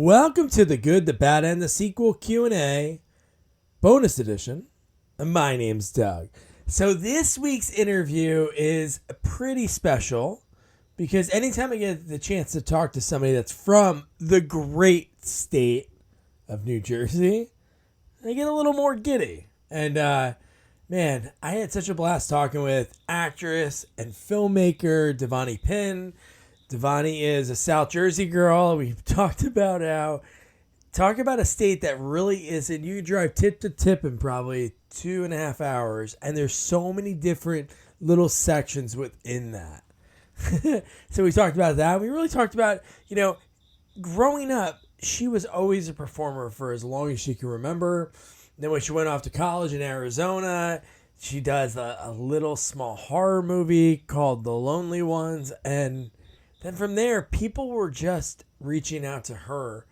Welcome to The Good, the Bad, and the Sequel Q&A bonus edition. My name's Doug. So this week's interview is pretty special because anytime I get the chance to talk to somebody that's from the great state of New Jersey, I get a little more giddy. And man, I had such a blast talking with actress and filmmaker Devanny Pinn. Devanny is a South Jersey girl. We've talked about a state that really isn't. You drive tip to tip in probably 2.5 hours, and there's so many different little sections within that. So we talked about that. We really talked about, growing up, she was always a performer for as long as she can remember. Then when she went off to college in Arizona, she does a little small horror movie called The Lonely Ones, and then from there, people were just reaching out to her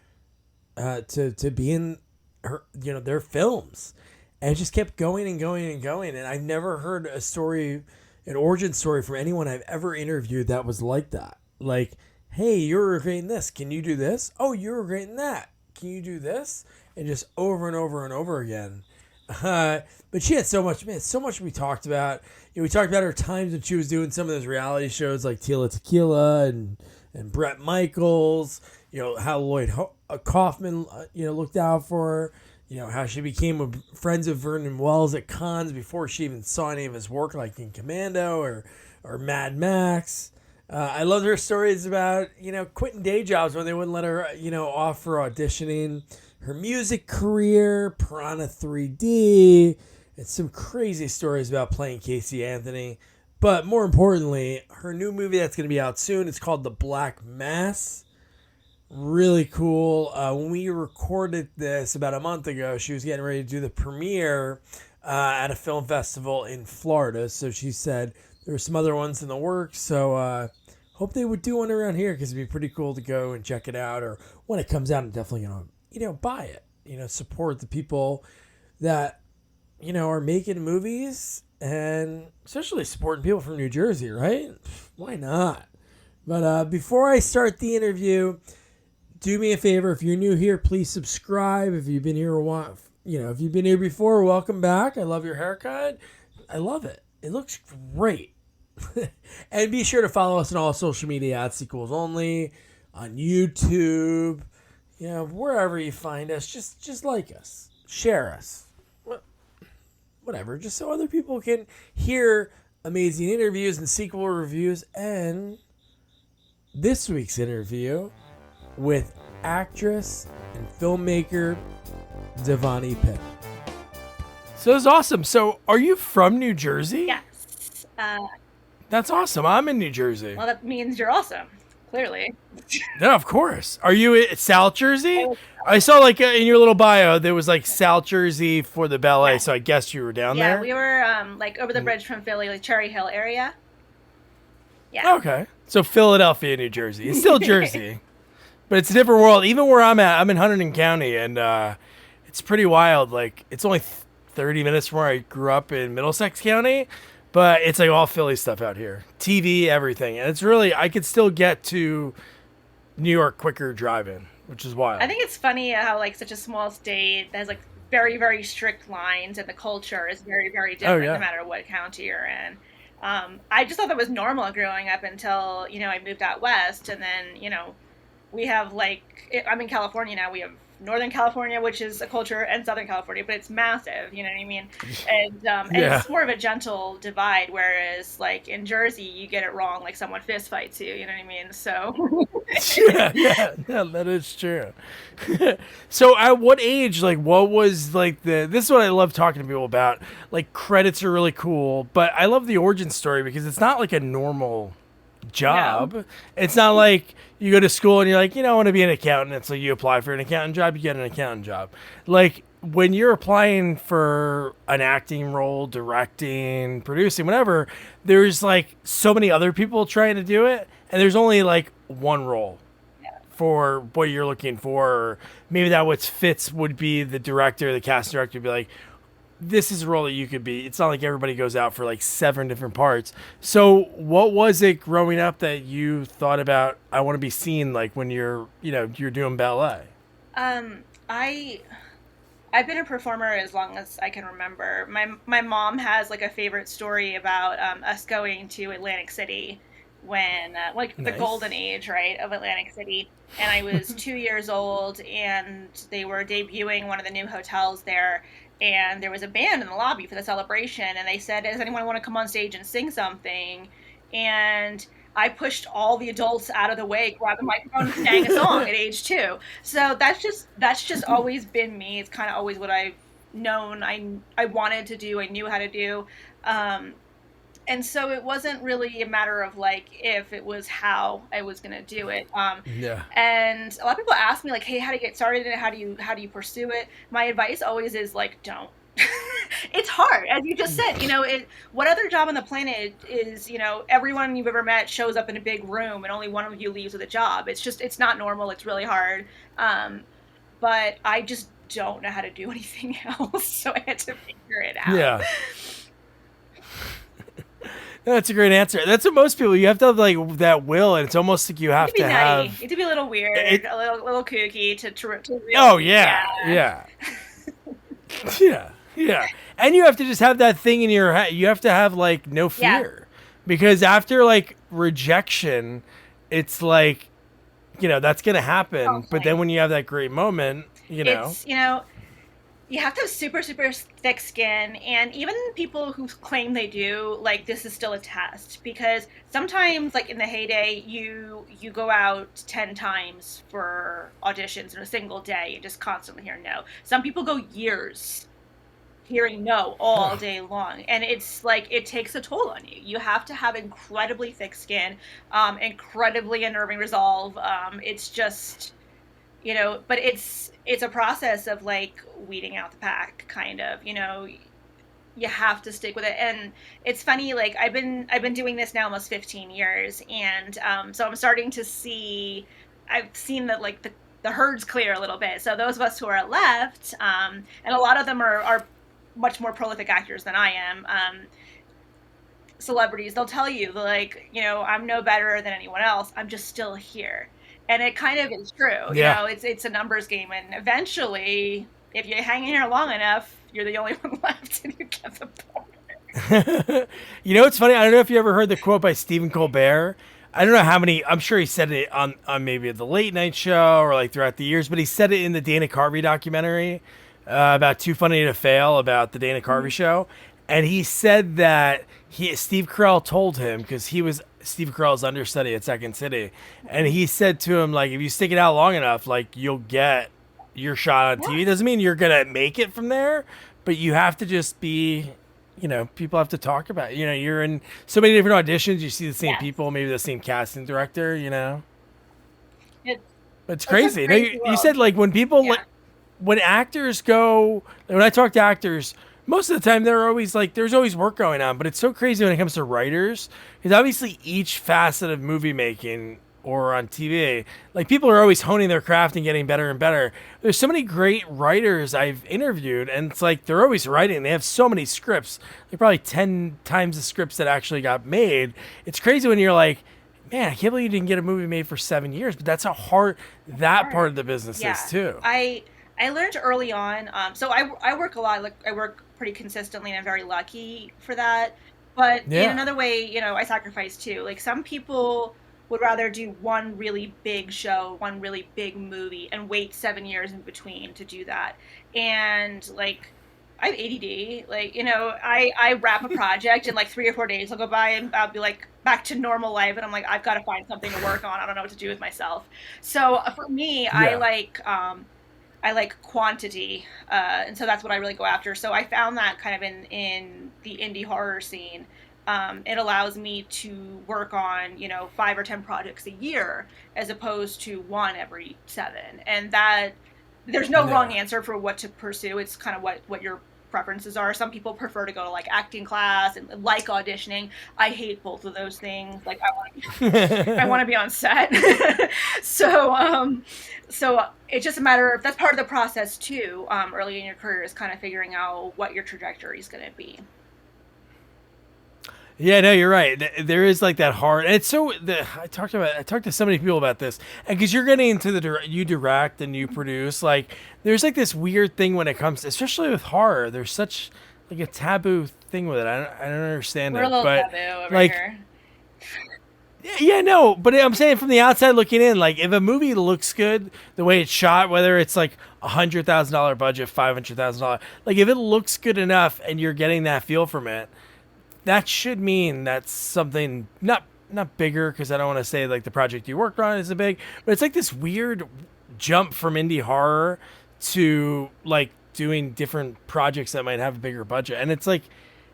to be in her, their films, and it just kept going and going and going. And I've never heard an origin story from anyone I've ever interviewed that was like that. Like, hey, you're great in this. Can you do this? Oh, you're great in that. Can you do this? And just over and over and over again. But she had so much we talked about. We talked about her times when she was doing some of those reality shows like Tila Tequila and Bret Michaels. How Lloyd Kaufman, looked out for her. How she became friends with Vernon Wells at cons before she even saw any of his work, like in Commando or Mad Max. I loved her stories about, quitting day jobs when they wouldn't let her, off for auditioning. Her music career, Piranha 3D, and some crazy stories about playing Casey Anthony. But more importantly, her new movie that's going to be out soon, it's called The Black Mass. Really cool. When we recorded this about a month ago, she was getting ready to do the premiere at a film festival in Florida. So she said there were some other ones in the works. So hope they would do one around here because it'd be pretty cool to go and check it out. Or when it comes out, I'm definitely going to buy it, support the people that, are making movies, and especially supporting people from New Jersey, right? Why not? But before I start the interview, do me a favor. If you're new here, please subscribe. If you've been here a while, if you've been here before, welcome back. I love your haircut. I love it. It looks great. And be sure to follow us on all social media at Sequels Only, on YouTube, wherever you find us, just like us, share us, whatever, just so other people can hear amazing interviews and sequel reviews. And this week's interview with actress and filmmaker Devanny Pinn. So it's awesome. So are you from New Jersey? Yes. That's awesome. I'm in New Jersey. Well, that means you're awesome. Clearly. Yeah, of course. Are you at South Jersey? I saw in your little bio there was South Jersey for the ballet, so I guess you were down there. Yeah, we were over the bridge from Philly, Cherry Hill area. Yeah. Okay. So Philadelphia, New Jersey. It's still Jersey, but it's a different world. Even where I'm at, I'm in Hunterdon County, and it's pretty wild. It's only 30 minutes from where I grew up in Middlesex County. But it's all Philly stuff out here. TV, everything. And it's really, I could still get to New York quicker driving, which is wild. I think it's funny how such a small state has very, very strict lines, and the culture is very, very different no matter what county you're in. I just thought that was normal growing up until, I moved out west. And then, we have I'm in California now. We have Northern California, which is a culture, and Southern California, but it's massive, you know what I mean? And it's more of a gentle divide, whereas in Jersey, you get it wrong, someone fist fights you, you know what I mean? So yeah, that is true. So at what age, what was this is what I love talking to people about. Credits are really cool, but I love the origin story because it's not a normal job. No. It's not you go to school and you're I want to be an accountant. It's you apply for an accountant job, you get an accountant job. When you're applying for an acting role, directing, producing, whatever, there's so many other people trying to do it, and there's only one role for what you're looking for. Or maybe that what fits would be the director, the casting director would be this is a role that you could be. It's not like everybody goes out for 7 different parts. So what was it growing up that you thought about, I want to be seen when you're, you're doing ballet? Um, I I've been a performer as long as I can remember. My mom has like a favorite story about us going to Atlantic City when like the golden Nice. age, right, of Atlantic City. And I was 2 years old, and they were debuting one of the new hotels there. And there was a band in the lobby for the celebration, and they said, "Does anyone want to come on stage and sing something?" And I pushed all the adults out of the way, grabbed the microphone, and sang a song at age 2. So that's just always been me. It's kind of always what I've known. I wanted to do. I knew how to do. Um, and so it wasn't really a matter of like if, it was how I was gonna do it. Yeah. And a lot of people ask me like, "Hey, how do you get started in it? How do you pursue it?" My advice always is like, don't. It's hard, as you just said. What other job on the planet is, everyone you've ever met shows up in a big room and only one of you leaves with a job? It's not normal. It's really hard. Um, but I just don't know how to do anything else, so I had to figure it out. Yeah. That's a great answer. That's what most people, you have to have like that will, and it's almost like you You have to be to nutty. have You to be a little weird, it. a little kooky to Oh really, yeah, yeah. yeah, yeah, yeah. And you have to just have that thing in your head. You have to have like no Yeah. fear, because after like rejection, it's like, that's gonna happen. But then Totally. when you have that great moment, It's, you have to have super, super thick skin. And even people who claim they do, like, this is still a test, because sometimes, like, in the heyday, you go out 10 times for auditions in a single day and just constantly hear no. Some people go years hearing no all day long, and it's like it takes a toll on you. You have to have incredibly thick skin, incredibly unnerving resolve. It's just, but it's a process of like weeding out the pack, kind of. You have to stick with it. And it's funny, like I've been doing this now almost 15 years, and so I'm starting to see, I've seen that like the herd's clear a little bit. So those of us who are left, and a lot of them are much more prolific actors than I am, celebrities, they'll tell you like, I'm no better than anyone else, I'm just still here. And it kind of is true. yeah. It's a numbers game, and eventually, if you hang in here long enough, you're the only one left, and you get the part. It's funny. I don't know if you ever heard the quote by Stephen Colbert. I don't know how many. I'm sure he said it on maybe the late night show or like throughout the years, but he said it in the Dana Carvey documentary about Too Funny to Fail, about the Dana Carvey show, and he said that Steve Carell told him, because he was Steve Carell's understudy at Second City, and he said to him like, if you stick it out long enough, like you'll get your shot on TV. Doesn't mean you're gonna make it from there, but you have to just be, people have to talk about it. You're in so many different auditions, you see the same Yes. people, maybe the same casting director. It's, But it's it's a crazy. Now, crazy you world. said like when people Yeah. when actors go, when I talk to actors, most of the time they're always like, there's always work going on, but it's so crazy when it comes to writers, because obviously each facet of movie making or on TV, like people are always honing their craft and getting better and better. There's so many great writers I've interviewed, and it's like they're always writing. They have so many scripts, like probably 10 times the scripts that actually got made. It's crazy when you're like, man, I can't believe you didn't get a movie made for 7 years, but that's how hard that part of the business Yeah. is too. I learned early on. So I work a lot. Like I work pretty consistently, and I'm very lucky for that. But in Yeah. another way, I sacrifice too. Like some people would rather do one really big show, one really big movie, and wait 7 years in between to do that. And like I have ADD. Like, I wrap a project in like 3 or 4 days. I'll go by and I'll be like back to normal life, and I'm like, I've got to find something to work on. I don't know what to do with myself. So for me, Yeah. I like quantity, and so that's what I really go after. So I found that kind of in the indie horror scene. It allows me to work on 5 or 10 projects a year, as opposed to one every 7. And that there's no wrong Yeah. answer for what to pursue. It's kind of what your preferences are. Some people prefer to go to like acting class and like auditioning. I hate both of those things. Like I want to be on set. so so it's just a matter of, that's part of the process too. Early in your career is kind of figuring out what your trajectory is going to be. Yeah, no, you're right. There is like that hard. And it's so I talked to so many people about this, and because you're getting into you direct and you produce, like there's like this weird thing when it comes, especially with horror. There's such like a taboo thing with it. I don't understand We're it, a little but taboo over like here. yeah, no, but I'm saying from the outside looking in, like if a movie looks good, the way it's shot, whether it's like $100,000 budget, $500,000, like if it looks good enough and you're getting that feel from it, that should mean that's something not bigger, because I don't want to say like the project you worked on isn't big, but it's like this weird jump from indie horror to like doing different projects that might have a bigger budget, and it's like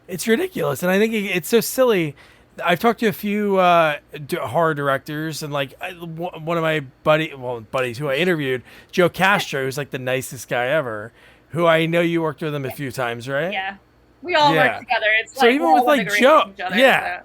it's ridiculous, and I think it's so silly. I've talked to a few horror directors, and like one of my buddies who I interviewed, Joe Castro, who's like the nicest guy ever, who I know you worked with him a few times, right? Yeah. We all work together. It's so like even with like Joe, yeah,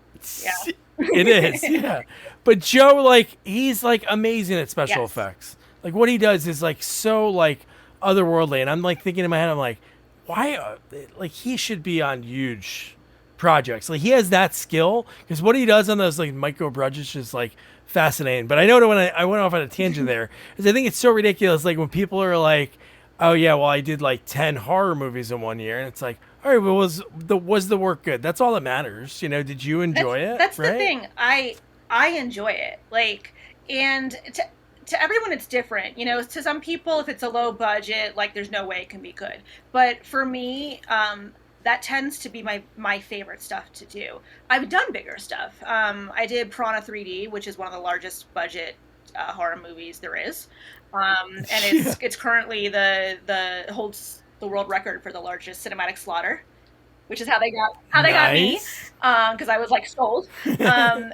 it is, yeah. But Joe, like he's like amazing at special effects. Like what he does is like so like otherworldly, and I'm like thinking in my head, I'm like, why? Like he should be on huge projects. Like he has that skill, because what he does on those like micro budgets is like fascinating. But I know that when I went off on a tangent there, is I think it's so ridiculous. Like when people are like, oh yeah, well I did like 10 horror movies in one year, and it's like, all right, well, was the work good? That's all that matters. You know, did you enjoy it? That's right? The thing. I enjoy it. Like, and to everyone it's different. You know, to some people if it's a low budget, like there's no way it can be good. But for me, that tends to be my favorite stuff to do. I've done bigger stuff. I did Piranha 3D, which is one of the largest budget horror movies there is, and it's currently the holds the world record for the largest cinematic slaughter, which is how they got me, because I was like sold.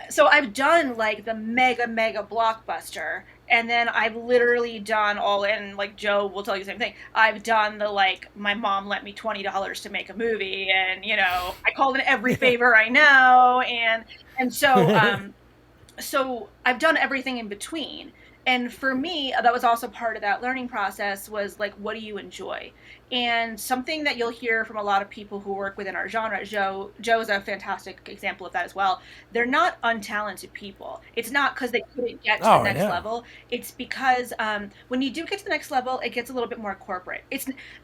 So I've done like the mega blockbuster, and then I've literally done all in, like Joe will tell you the same thing. I've done the like my mom lent me $20 to make a movie, and you know I called in every favor I know, and so so I've done everything in between. And for me, that was also part of that learning process, was like, what do you enjoy? And something that you'll hear from a lot of people who work within our genre, Joe is a fantastic example of that as well. They're not untalented people. It's not because they couldn't get to the next level. It's because when you do get to the next level, it gets a little bit more corporate.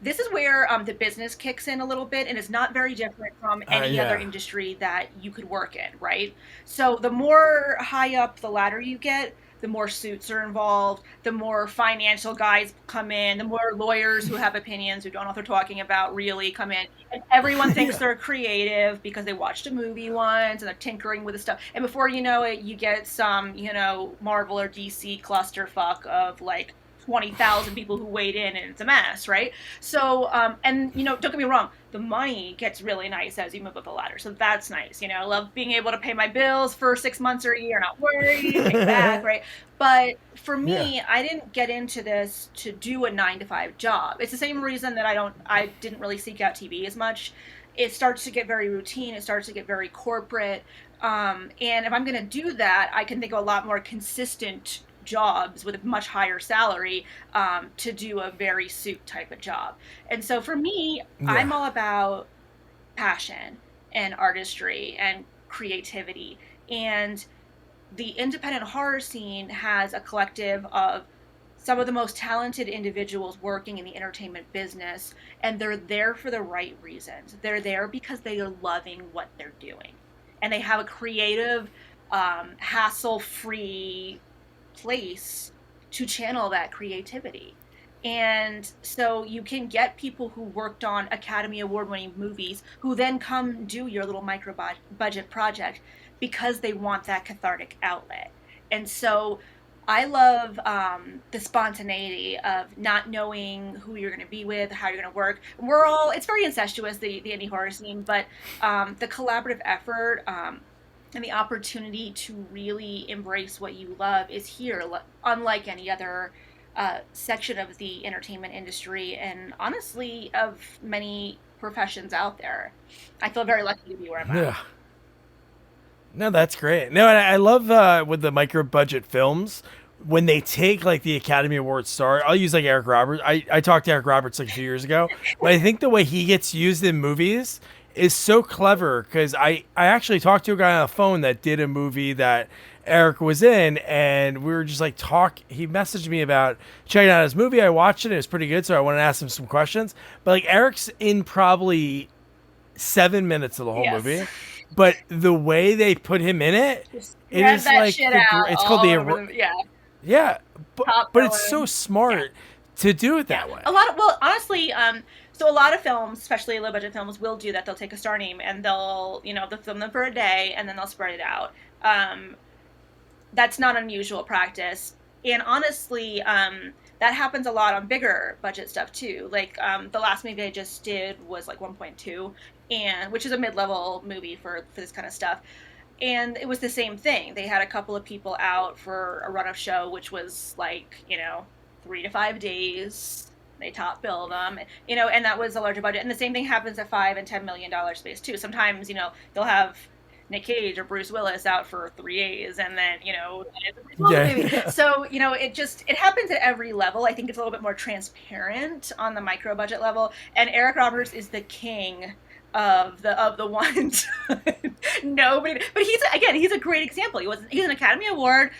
This is where the business kicks in a little bit, and it's not very different from any other industry that you could work in, right? So the more high up the ladder you get, the more suits are involved, the more financial guys come in, the more lawyers who have opinions, who don't know what they're talking about, really come in. And everyone thinks they're creative because they watched a movie once and they're tinkering with the stuff. And before you know it, you get some, you know, Marvel or DC clusterfuck of like 20,000 people who weighed in, and it's a mess, right? So, and you know, don't get me wrong, the money gets really nice as you move up the ladder, so that's nice. You know, I love being able to pay my bills for 6 months or a year, not worry, pay back, right? But for me, I didn't get into this to do a 9-to-5 job. It's the same reason that I didn't really seek out TV as much. It starts to get very routine. It starts to get very corporate. And if I'm going to do that, I can think of a lot more consistent jobs with a much higher salary to do a very suit type of job. And so for me, I'm all about passion and artistry and creativity. And the independent horror scene has a collective of some of the most talented individuals working in the entertainment business, and they're there for the right reasons. They're there because they are loving what they're doing, and they have a creative, hassle-free place to channel that creativity. And so you can get people who worked on Academy Award-winning movies who then come do your little micro-budget project because they want that cathartic outlet. And so I love the spontaneity of not knowing who you're going to be with, how you're going to work. It's very incestuous, the indie horror scene, but the collaborative effort and the opportunity to really embrace what you love is here, unlike any other section of the entertainment industry, and honestly, of many professions out there. I feel very lucky to be where I'm at. No, that's great. No, and I love with the micro budget films, when they take like the Academy Award star. I'll use like Eric Roberts. I talked to Eric Roberts like a few years ago, but I think the way he gets used in movies is so clever because I actually talked to a guy on the phone that did a movie that Eric was in, and we were just like he messaged me about checking out his movie. I watched it, it was pretty good, so I wanted to ask him some questions. But like Eric's in probably 7 minutes of the whole Yes. movie, but the way they put him in it, it Spread is that like shit out it's called yeah. yeah, Top but it's villain. so smart to do it that way. Well, honestly, so a lot of films, especially low budget films, will do that. They'll take a star name and they'll film them for a day and then they'll spread it out. That's not unusual practice. And honestly, that happens a lot on bigger budget stuff too. Like the last movie I just did was like 1.2, and which is a mid-level movie for this kind of stuff. And it was the same thing. They had a couple of people out for a run of show, which was like 3 to 5 days. They top bill them, and that was a larger budget. And the same thing happens at $5 and $10 million space too. Sometimes they'll have Nick Cage or Bruce Willis out for 3 days, and then it's a Bruce Willis movie. So it happens at every level. I think it's a little bit more transparent on the micro budget level. And Eric Roberts is the king of the ones. Nobody, but he's a great example. He's an Academy Award.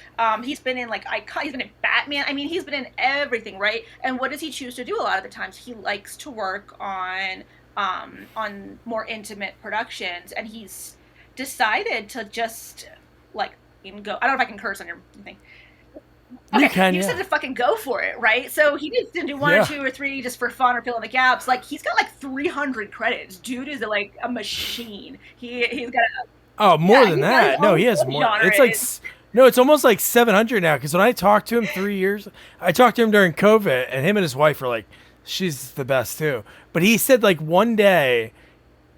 He's been in he's been in Batman. I mean, he's been in everything, right? And what does he choose to do a lot of the times? He likes to work on more intimate productions, and he's decided to just go. I don't know if I can curse on your thing. Okay, you can, he decided to fucking go for it, right? So he just didn't do one or two or three just for fun or fill in the gaps. Like he's got 300 credits. Dude is a machine. He's got more than that. No, he has more. It's it's almost like 700 now. Because when I talked to him 3 years, I talked to him during COVID, and him and his wife were like, she's the best too. But he said one day,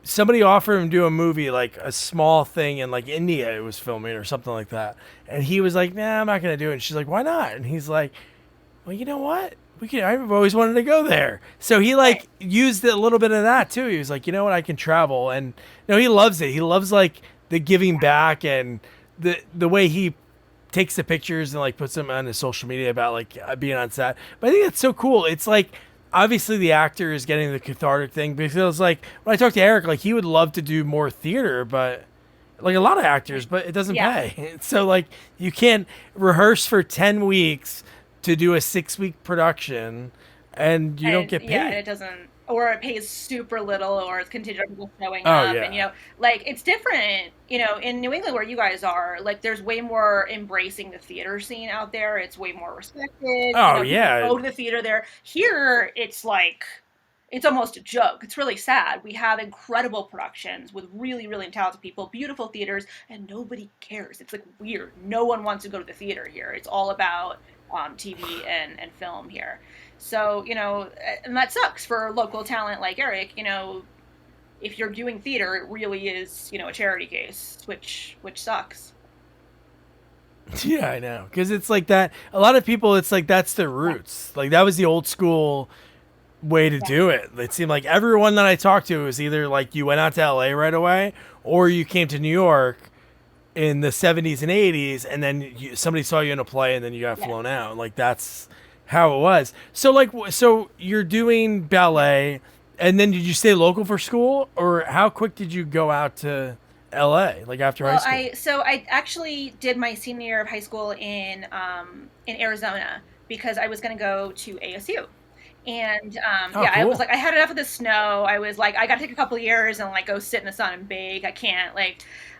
somebody offered him to do a movie, a small thing in India it was filming or something like that. And he was like, nah, I'm not going to do it. And she's like, why not? And he's like, well, you know what? I've always wanted to go there. So he used a little bit of that too. He was like, you know what? I can travel. And he loves it. He loves the giving back and the way he takes the pictures and puts them on his social media about being on set. But I think that's so cool. It's obviously the actor is getting the cathartic thing, because when I talked to Eric, he would love to do more theater, but a lot of actors, but it doesn't pay. So you can't rehearse for 10 weeks to do a 6-week production and you don't get paid. Yeah, it doesn't, or it pays super little, or it's contingent on people showing up. Yeah. And it's different in New England where you guys are. There's way more embracing the theater scene out there. It's way more respected. Yeah, go to the theater there. Here it's it's almost a joke. It's really sad. We have incredible productions with really, really talented people, beautiful theaters, and nobody cares. It's weird. No one wants to go to the theater here. It's all about TV and film here. So, and that sucks for local talent like Eric. If you're doing theater, it really is, a charity case, which sucks. Yeah, I know. Because it's that. A lot of people, it's that's their roots. That was the old school way to do it. It seemed like everyone that I talked to was either you went out to LA right away, or you came to New York in the 70s and 80s, and then somebody saw you in a play, and then you got flown out. That's how it was. So so you're doing ballet, and then did you stay local for school, or how quick did you go out to LA after high school? I actually did my senior year of high school in Arizona, because I was going to go to ASU. And cool. I was I had enough of the snow. I was I got to take a couple of years and go sit in the sun and bake. I can't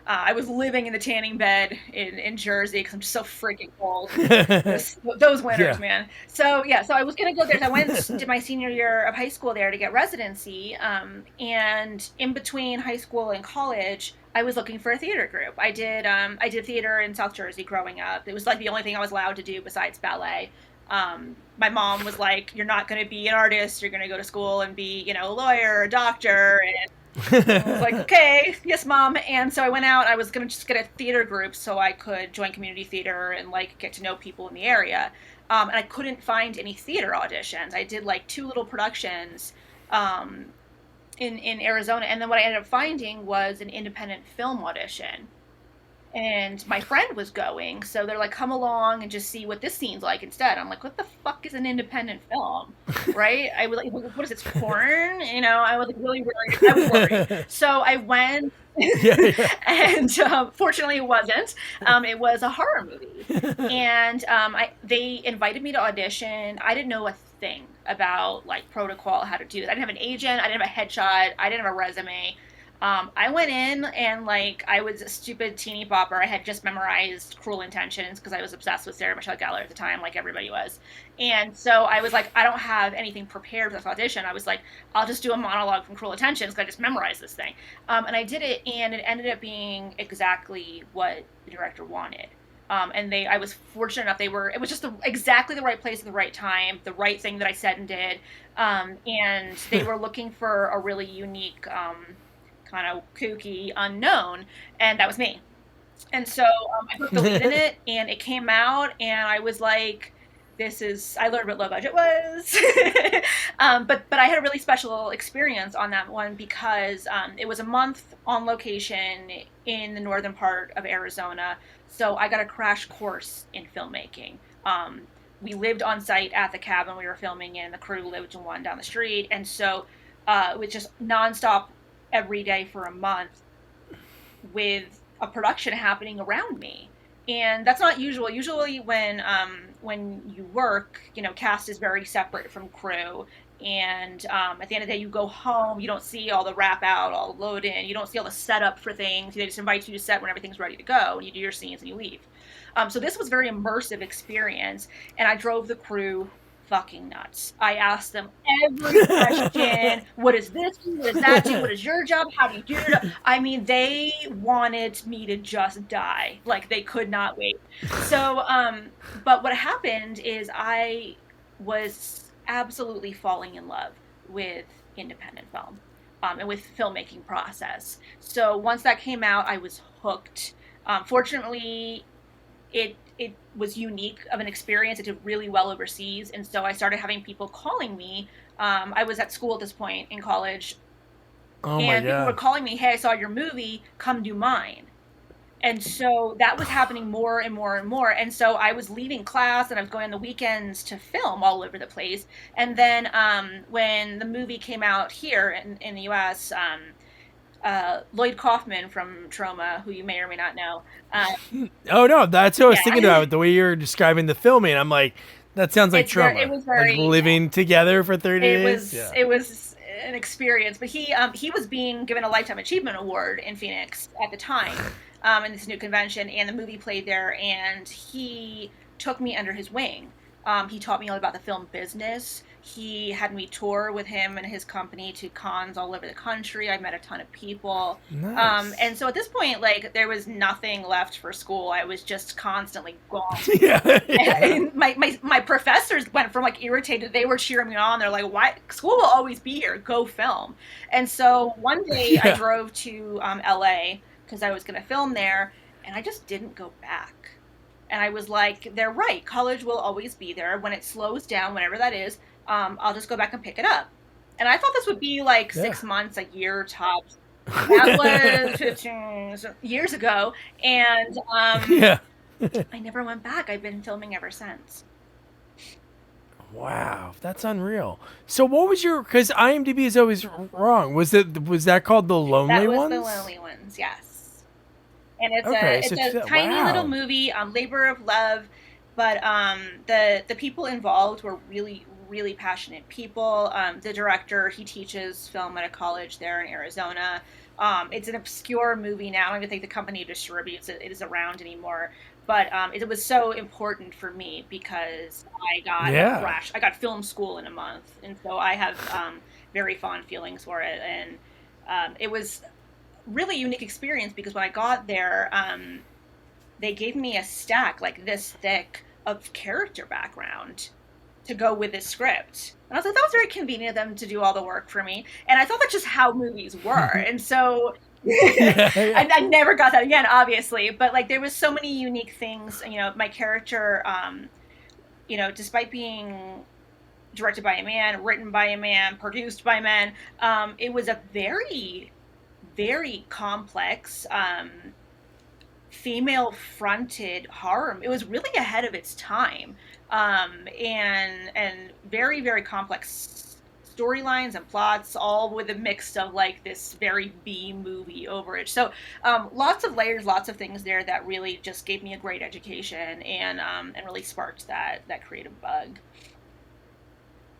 I was living in the tanning bed in Jersey because I'm just so freaking cold. Those winters, man. So I was gonna go there. So I went and did my senior year of high school there to get residency. And in between high school and college, I was looking for a theater group. I did theater in South Jersey growing up. It was the only thing I was allowed to do besides ballet. My mom was like, you're not going to be an artist. You're going to go to school and be, a lawyer, a doctor. And I was like, okay, yes, Mom. And so I went out. I was going to just get a theater group so I could join community theater and get to know people in the area. And I couldn't find any theater auditions. I did 2 little productions in Arizona. And then what I ended up finding was an independent film audition. and my friend was going, so they're like, come along and just see what this scene's like instead. I'm like, what the fuck is an independent film, right? I was like, what is it, porn? I was like really worried. I was worried. So I went, and fortunately it wasn't. It was a horror movie, and they invited me to audition. I didn't know a thing about like protocol, how to do it. I didn't have an agent. I didn't have a headshot. I didn't have a resume. I went in and like I was a stupid teeny bopper. I had just memorized Cruel Intentions because I was obsessed with Sarah Michelle Gellar at the time, like everybody was. And so I was like, I don't have anything prepared for this audition. I was like, I'll just do a monologue from Cruel Intentions because I just memorized this thing. And I did it, and it ended up being exactly what the director wanted. And I was fortunate enough. It was just exactly the right place at the right time, the right thing that I said and did. And they were looking for a really unique, kind of kooky unknown, and that was me. And so I put the lead in it, and it came out, and I was like, I learned what low budget was. But I had a really special experience on that one because it was a month on location in the northern part of Arizona. So I got a crash course in filmmaking. We lived on site at the cabin we were filming in. The crew lived in one down the street. And so it was just nonstop every day for a month with a production happening around me. And that's not usual. Usually when you work, cast is very separate from crew. And at the end of the day, you go home, you don't see all the wrap out, all the load in, you don't see all the setup for things. They just invite you to set when everything's ready to go, and you do your scenes and you leave. So this was a very immersive experience, and I drove the crew fucking nuts. I asked them every question. What is this do? What does that do? What is your job? How do you do it? I mean, they wanted me to just die. Like, they could not wait. So, but what happened is I was absolutely falling in love with independent film, and with filmmaking process. So once that came out, I was hooked. Fortunately, it was unique of an experience. It did really well overseas, and so I started having people calling me. I was at school at this point in college, and people were calling me, "Hey, I saw your movie. Come do mine." And so that was happening more and more and more. And so I was leaving class and I was going on the weekends to film all over the place. And then when the movie came out here in the U.S., Lloyd Kaufman from Trauma, who you may or may not know. Oh, no, that's what I was thinking about. The way you're describing the filming, I'm like, that sounds like Trauma. It was very, like living together for 30 days. It was an experience. But he was being given a Lifetime Achievement Award in Phoenix at the time. In this new convention, and the movie played there, and he took me under his wing. He taught me all about the film business. He had me tour with him and his company to cons all over the country. I met a ton of people. Nice. And so at this point, like, there was nothing left for school. I was just constantly gone. And my professors went from like irritated. They were cheering me on. They're like, "Why? School will always be here. Go film." And so one day I drove to LA because I was going to film there, and I just didn't go back. And I was like, they're right. College will always be there. When it slows down, whenever that is, I'll just go back and pick it up. And I thought this would be like 6 months, a year tops. That was 15 years ago. And I never went back. I've been filming ever since. Wow, that's unreal. So what was because IMDb is always wrong. Was that called The Lonely Ones? That was The Lonely Ones, yes. And it's a tiny little movie, labor of love, but the people involved were really, really passionate people. The director, he teaches film at a college there in Arizona. It's an obscure movie now. I don't even think the company distributes it is around anymore. But it was so important for me because I got film school in a month, and so I have very fond feelings for it. And it was really unique experience because when I got there, they gave me a stack like this thick of character background to go with this script. And I was like, that was very convenient of them to do all the work for me. And I thought that's just how movies were. And so I never got that again, obviously. But like there was so many unique things. My character, despite being directed by a man, written by a man, produced by men, it was a very, very complex female fronted horror. It was really ahead of its time. And very, very complex storylines and plots, all with a mix of like this very B movie overage. So lots of layers, lots of things there that really just gave me a great education and really sparked that creative bug.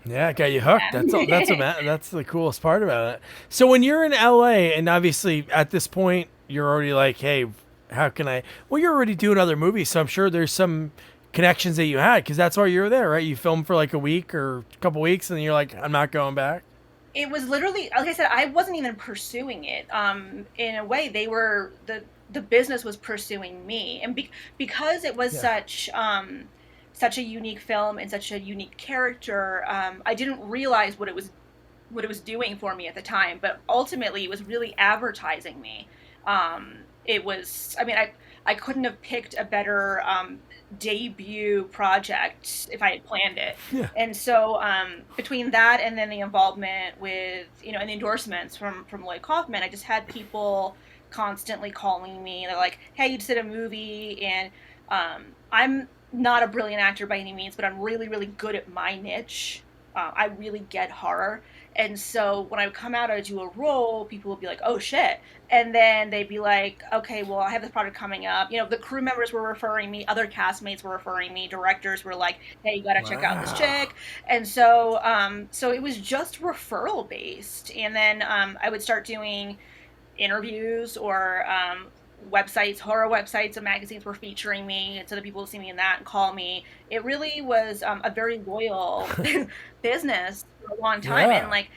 Yeah, got you hooked. Yeah. That's the coolest part about it. So when you're in LA, and obviously at this point you're already like, hey, how can I? Well, you're already doing other movies, so I'm sure there's some connections that you had because that's why you were there, right? You filmed for like a week or a couple weeks, and then you're like, I'm not going back. It was literally, like I said, I wasn't even pursuing it. In a way, the business was pursuing me, and because it was Yeah. such a unique film and such a unique character, I didn't realize what it was doing for me at the time. But ultimately, it was really advertising me. It was, I mean, I couldn't have picked a better debut project if I had planned it. Yeah. And so between that and then the involvement with, and the endorsements from Lloyd Kaufman, I just had people constantly calling me. They're like, hey, you just did a movie. And I'm not a brilliant actor by any means, but I'm really, really good at my niche. I really get horror. And so when I would come out, I would do a role, people would be like, oh shit. And then they'd be like, okay, well, I have this project coming up. The crew members were referring me, other castmates were referring me, directors were like, hey, you got to check out this chick. And so it was just referral based. And then I would start doing interviews or websites, horror websites and magazines were featuring me, and so the people would see me in that and call me. It really was a very loyal business for a long time. Yeah. And like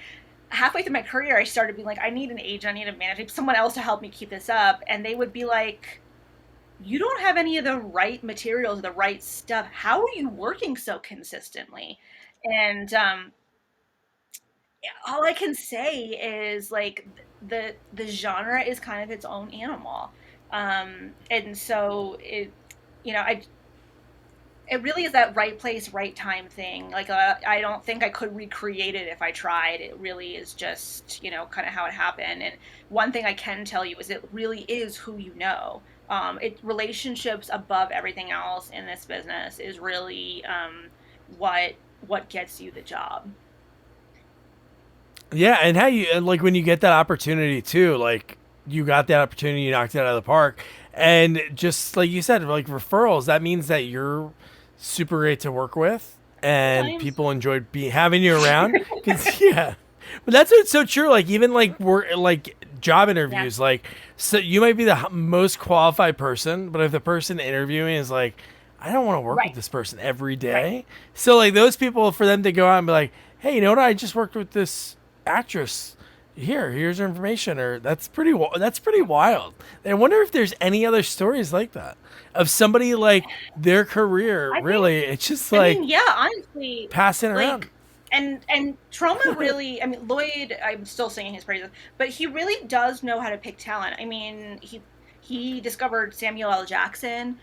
halfway through my career, I started being like, I need an agent, I need a manager, someone else to help me keep this up. And they would be like, you don't have any of the right materials, the right stuff. How are you working so consistently? And all I can say is like the genre is kind of its own animal, and so I it really is that right place, right time thing. Like I don't think I could recreate it if I tried. It really is just kind of how it happened. And one thing I can tell you is it really is who you know. It relationships above everything else in this business is really what gets you the job. Yeah, and how you and like when you get that opportunity too, like you got that opportunity, you knocked it out of the park, and just like you said, like referrals, that means that you're super great to work with, and Sometimes. people enjoyed having you around. 'Cause, yeah, but that's what's so true. Like even like work, like job Yeah. interviews, like so you might be the most qualified person, but if the person interviewing is like, I don't want to work with Right. this person every Right. day, so like those people for them to go out and be like, hey, you know what? I just worked with this actress. Here's her information. Or that's pretty wild. And I wonder if there's any other stories like that of somebody like their career. I think, Really, it's just I like mean, yeah, honestly, passing around. like, and Trauma really, I mean, Lloyd, I'm still singing his praises, but he really does know how to pick talent. I mean, he discovered Samuel L. Jackson.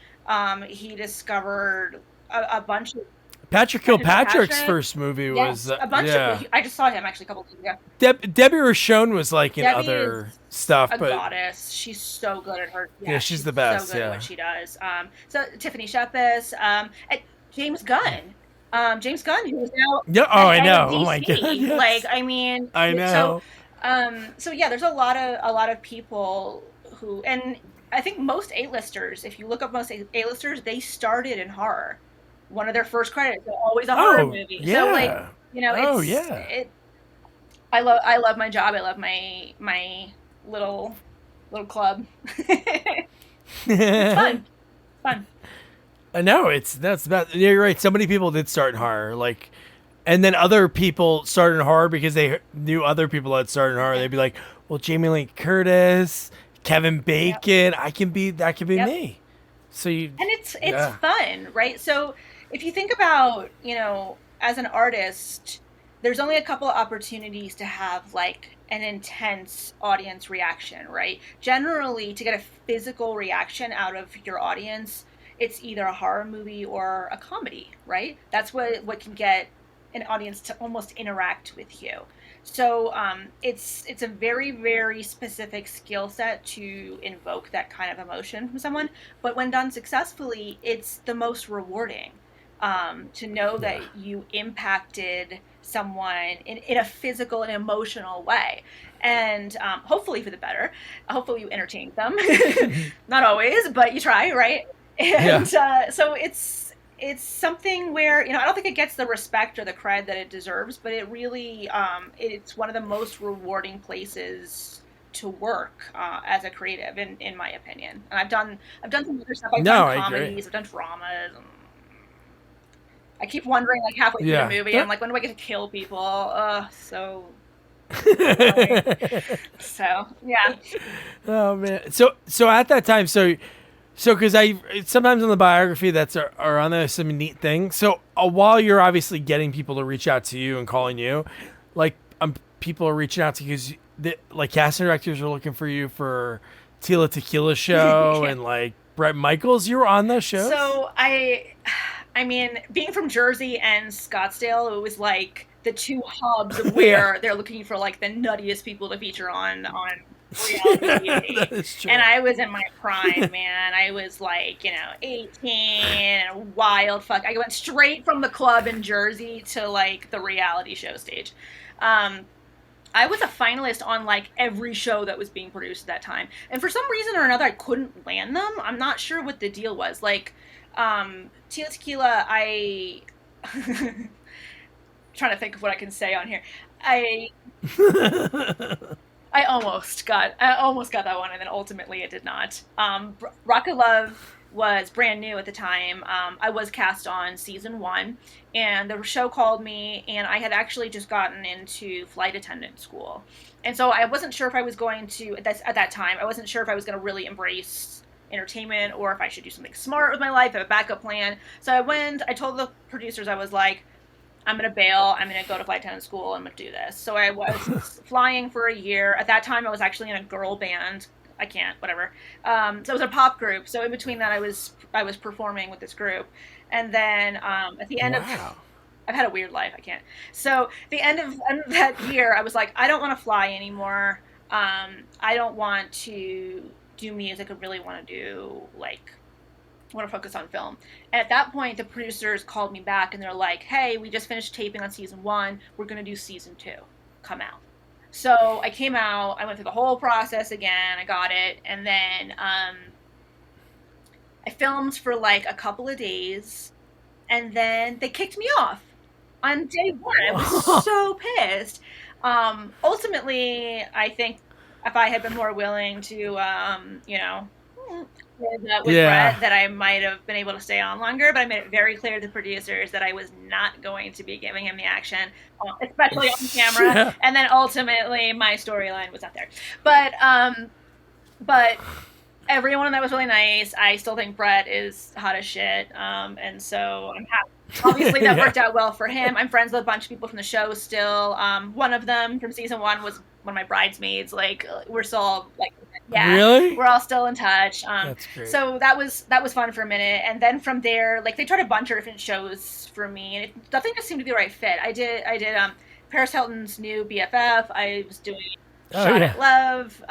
He discovered a bunch of Patrick Patrick Kilpatrick's Kilpatrick. first movie was Yes, a bunch yeah. of. I just saw him actually a couple of days ago. Debbie Rochon was like in Debbie other is stuff, a but goddess. She's so good at her. yeah, Yeah, she's she's the so best. good at Yeah. what she does. So Tiffany Shepis, and James Gunn. James Gunn, who is now Yeah. Oh, I head of know. Oh my DC. god. Like, Yes. I mean, I know. so yeah, there's a lot of people who, and I think most A-listers, if you look up most A-listers, they started in horror. One of their first credits is always a horror Oh movie. So like, yeah. Oh yeah. I love my job. I love my little club. It's fun. It's fun. I know that's about. Yeah, you're right. So many people did start in horror, like, and then other people started in horror because they knew other people that started in horror. Yeah. They'd be like, "Well, Jamie Lee Curtis, Kevin Yep. Bacon, I can be that. Could be Yep. me." So you, And it's yeah, fun, right? So if you think about, as an artist, there's only a couple of opportunities to have like an intense audience reaction, right? Generally, to get a physical reaction out of your audience, it's either a horror movie or a comedy, right? That's what can get an audience to almost interact with you. So it's a very, very specific skill set to invoke that kind of emotion from someone. But when done successfully, it's the most rewarding, to know Yeah. that you impacted someone in a physical and emotional way. And hopefully for the better. Hopefully you entertain them. Not always, but you try, right? Yeah. And so it's something where, I don't think it gets the respect or the cred that it deserves, but it really it's one of the most rewarding places to work as a creative, in my opinion. And I've done some other stuff. I've No, done I agree. comedies, I've done dramas. And I keep wondering, like, halfway through the Yeah. movie, I'm like, when do I get to kill people? So annoying. So yeah. Oh man. So at that time, so because I sometimes in the biography that's are on there some neat things. So while you're obviously getting people to reach out to you and calling you, like people are reaching out to you because like casting directors are looking for you for Tila Tequila show Yeah. and like Bret Michaels. You were on those shows. So I mean, being from Jersey and Scottsdale, it was like the two hubs of where Yeah. they're looking for like the nuttiest people to feature on reality That TV. is true. And I was in my prime, man. I was like, 18 and a wild fuck. I went straight from the club in Jersey to like the reality show stage. Um, I was a finalist on like every show that was being produced at that time. And for some reason or another, I couldn't land them. I'm not sure what the deal was. Like, Tila Tequila, trying to think of what I can say on here. I I almost got that one, and then ultimately it did not. Rocket Love was brand new at the time. I was cast on season one, and the show called me, and I had actually just gotten into flight attendant school, and so I wasn't sure if I was going to at that time. I wasn't sure if I was going to really embrace entertainment or if I should do something smart with my life, have a backup plan. So I told the producers, I was like, I'm going to bail. I'm going to go to flight attendant school. I'm going to do this. So I was flying for a year. At that time, I was actually in a girl band. I can't, whatever. So it was a pop group. So in between that, I was performing with this group. And then at the end of, Wow. I've had a weird life. I can't. So the end of that year, I was like, I don't want to fly anymore. I don't want to do music. I really want to do like want to focus on film. And at that point, the producers called me back and they're like, hey, we just finished taping on season one. We're going to do season two. Come out. So I came out. I went through the whole process again. I got it. And then I filmed for like a couple of days. And then they kicked me off on day one. I was so pissed. Ultimately, I think if I had been more willing to, with Yeah. Brett, that I might have been able to stay on longer, but I made it very clear to the producers that I was not going to be giving him the action, especially on camera. Yeah. And then ultimately, my storyline was not there. But everyone that was really nice. I still think Brett is hot as shit, and so I'm happy. Obviously, that worked out well for him. I'm friends with a bunch of people from the show still. One of them from season one was one of my bridesmaids. Like, we're still like, yeah, Really? we're all still in touch. That's great. So that was fun for a minute, and then from there, like, they tried a bunch of different shows for me, and nothing just seemed to be the right fit. I did Paris Hilton's new BFF. I was doing Shot at Love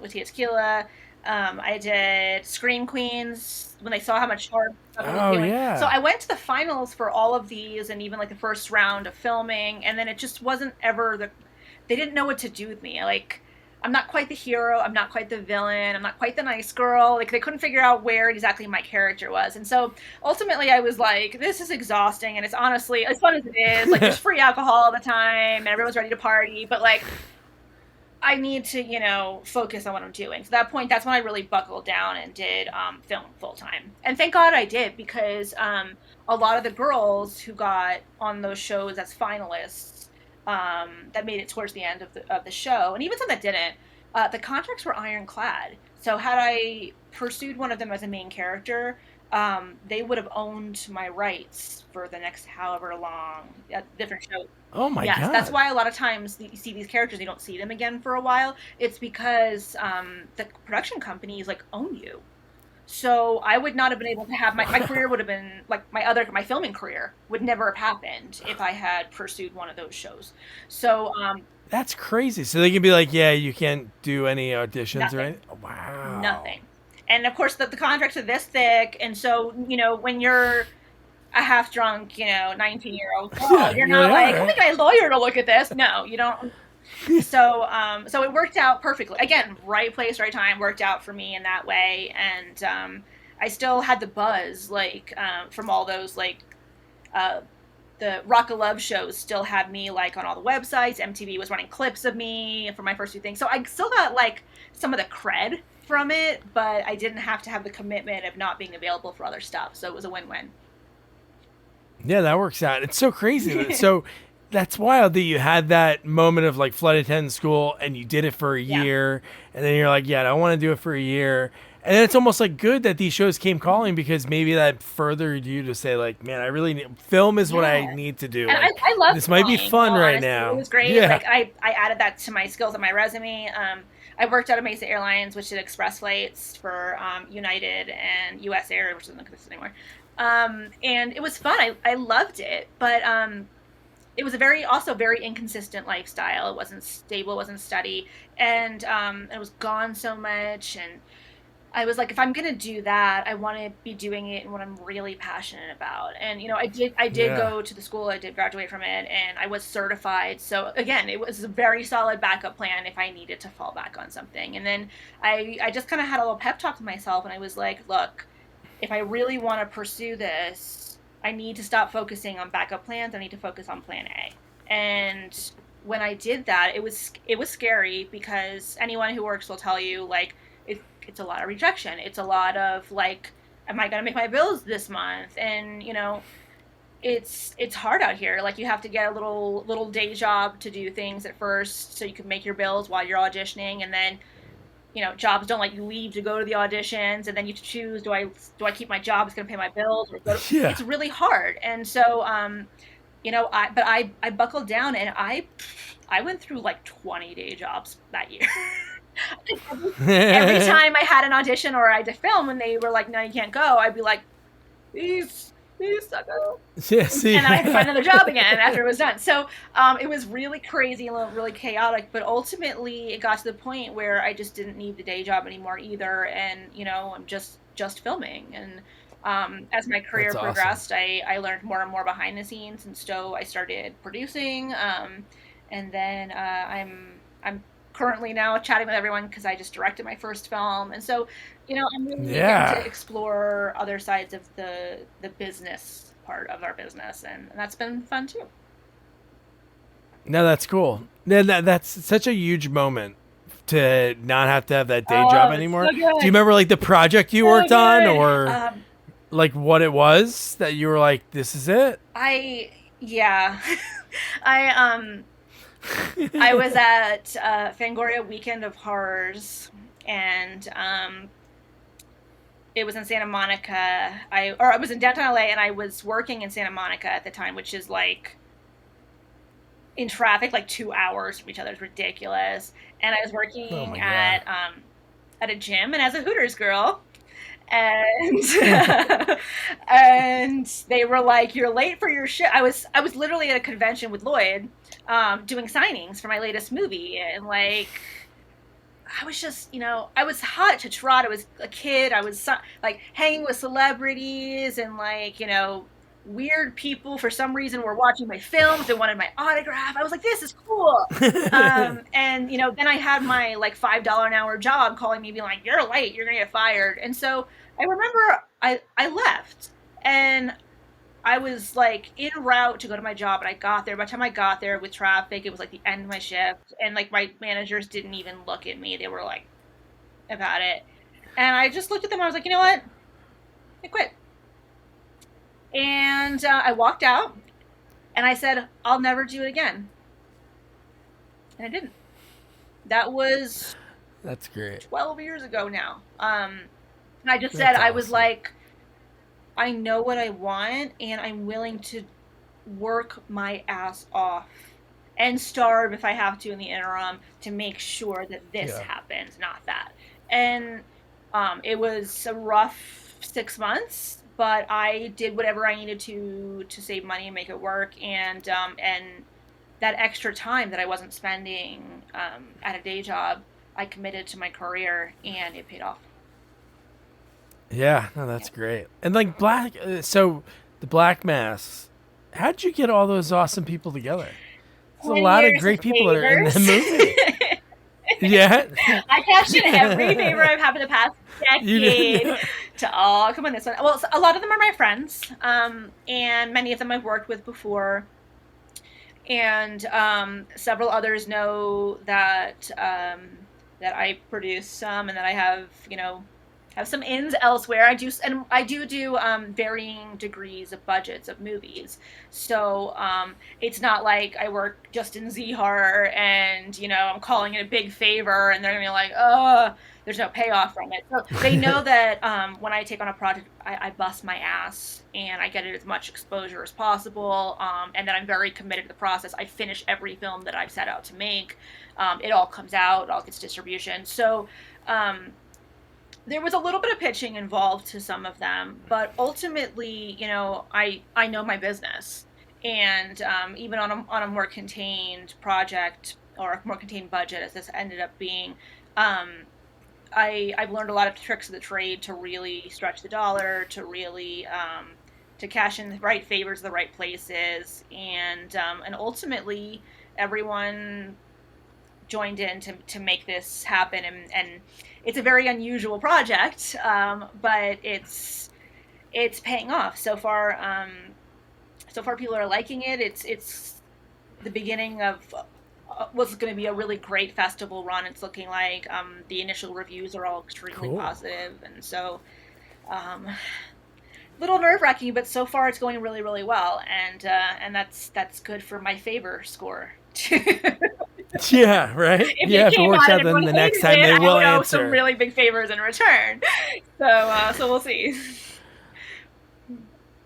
with Tia Tequila. I did Scream Queens when they saw how much hard stuff I was doing. Yeah. So I went to the finals for all of these, and even like the first round of filming, and then it just wasn't ever they didn't know what to do with me. Like, I'm not quite the hero, I'm not quite the villain, I'm not quite the nice girl. Like, they couldn't figure out where exactly my character was. And so ultimately I was like, this is exhausting, and it's honestly, as fun as it is, like, there's free alcohol all the time and everyone's ready to party, but like, I need to, focus on what I'm doing. So at that point, that's when I really buckled down and did film full time. And thank God I did, because a lot of the girls who got on those shows as finalists, that made it towards the end of the show, and even some that didn't, the contracts were ironclad. So had I pursued one of them as a main character, they would have owned my rights for the next however long at different shows. Oh my Yes, god. that's why a lot of times you see these characters, you don't see them again for a while. It's because the production companies like own you. So I would not have been able to have my career would have been like my filming career would never have happened if I had pursued one of those shows. So That's crazy. So they can be like, yeah, you can't do any auditions or Nothing. anything. Wow. Nothing. And of course, the contracts are this thick, and so when you're a half drunk, 19-year-old girl, Yeah, you're you're not like, all like, let me right. get my lawyer to look at this. No, you don't. So it worked out perfectly. Again, right place, right time, worked out for me in that way, and I still had the buzz, like from all those uh, the Rock of Love shows still had me like on all the websites. MTV was running clips of me for my first few things. So I still got like some of the cred from it, but I didn't have to have the commitment of not being available for other stuff. So it was a win-win. Yeah, that works out. It's so crazy. So that's wild that you had that moment of like flight attendant school and you did it for a Yeah. year, and then you're like, yeah, I don't want to do it for a year. And then it's almost like good that these shows came calling because maybe that furthered you to say like, man, I really need film is what I Yeah. need to do. And Like I love this might be filming, fun right honestly. It now. was great. Yeah. Like I added that to my skills on my resume. I worked at Mesa Airlines, which did express flights for United and US Air, which doesn't exist anymore. And it was fun. I loved it, but it was a very inconsistent lifestyle. It wasn't stable, it wasn't steady, and it was gone so much. And I was like, if I'm gonna do that, I want to be doing it in what I'm really passionate about. And I did Yeah. go to the school, I did graduate from it, and I was certified. So again, it was a very solid backup plan if I needed to fall back on something. And then I just kind of had a little pep talk to myself, and I was like, look, if I really want to pursue this, I need to stop focusing on backup plans. I need to focus on plan A. And when I did that, it was scary because anyone who works will tell you like it's a lot of rejection. It's a lot of like, am I going to make my bills this month? And it's hard out here. Like you have to get a little day job to do things at first so you can make your bills while you're auditioning, and then jobs don't let you leave to go to the auditions, and then you choose, do I keep my job, it's going to pay my bills, or go to, Yeah. it's really hard. And so I buckled down, and I went through like 20 day jobs that year. Every time I had an audition or I had to film and they were like, no, you can't go, I'd be like, please sucker. Yeah, see. And I had to find another job again after it was done. So it was really crazy and really chaotic, but ultimately it got to the point where I just didn't need the day job anymore either. And, I'm just filming. And as my career That's awesome. progressed, I learned more and more behind the scenes. And so I started producing. And then I'm currently now chatting with everyone because I just directed my first film. And so, I'm really getting to explore other sides of the business part of our business, and that's been fun too. No, that's cool. That's such a huge moment to not have to have that day job It's anymore. so Do good. you remember like the project you So worked on, good. or like what it was that you were like, this is it? Yeah, I I was at Fangoria Weekend of Horrors, and it was in Santa Monica. I was in downtown LA, and I was working in Santa Monica at the time, which is like in traffic, like 2 hours from each other. It's ridiculous. And I was Oh working my god. at a gym, and as a Hooters girl, and and they were like, "You're late for your shit." I was literally at a convention with Lloyd, doing signings for my latest movie, and like I was just, I was hot to trot. I was a kid. I was like hanging with celebrities and like, weird people for some reason were watching my films and wanted my autograph. I was like, this is cool. And then I had my like $5 an hour job calling me, being like, you're late, you're gonna get fired. And so I remember I left, and I was like en route to go to my job, and I got there. By the time I got there with traffic, it was like the end of my shift, and like my managers didn't even look at me. They were like about it, and I just looked at them. And I was like, you know what? I quit. And I walked out, and I said, I'll never do it again. And I didn't. That was That's great. 12 years ago now. And I just That's said, I was awesome. like, I know what I want, and I'm willing to work my ass off and starve if I have to in the interim to make sure that this Yeah. happens, not that. And it was a rough 6 months, but I did whatever I needed to save money and make it work. And that extra time that I wasn't spending at a day job, I committed to my career, and it paid off. Yeah, no, that's great. And like so the Black Mass, how'd you get all those awesome people together? There's a 10 lot of years of great people that are in the favors. movie. Yeah. I cashed in every favor I've had in the past You decade did. to all come on this one. Well, a lot of them are my friends, and many of them I've worked with before. And several others know that that I produce some, and that I have, have some ins elsewhere. I do varying degrees of budgets of movies. So it's not like I work just in Z horror and I'm calling it a big favor, and they're gonna be like, oh, there's no payoff from it. So they know that when I take on a project, I bust my ass and I get it as much exposure as possible, and that I'm very committed to the process. I finish every film that I've set out to make. It all comes out, it all gets distribution. So there was a little bit of pitching involved to some of them, but ultimately, I know my business, and even on a more contained project or a more contained budget, as this ended up being, I've learned a lot of tricks of the trade to really stretch the dollar, to really to cash in the right favors, the right places, and ultimately everyone joined in to make this happen, and it's a very unusual project, but it's paying off so far. So far, people are liking it. It's the beginning of what's going to be a really great festival run. It's looking like the initial reviews are all extremely positive, and so little nerve-wracking, but so far it's going really, really well, and that's good for my favor score. Yeah, right. If it works out, then the next time they will answer some really big favors in return. So we'll see.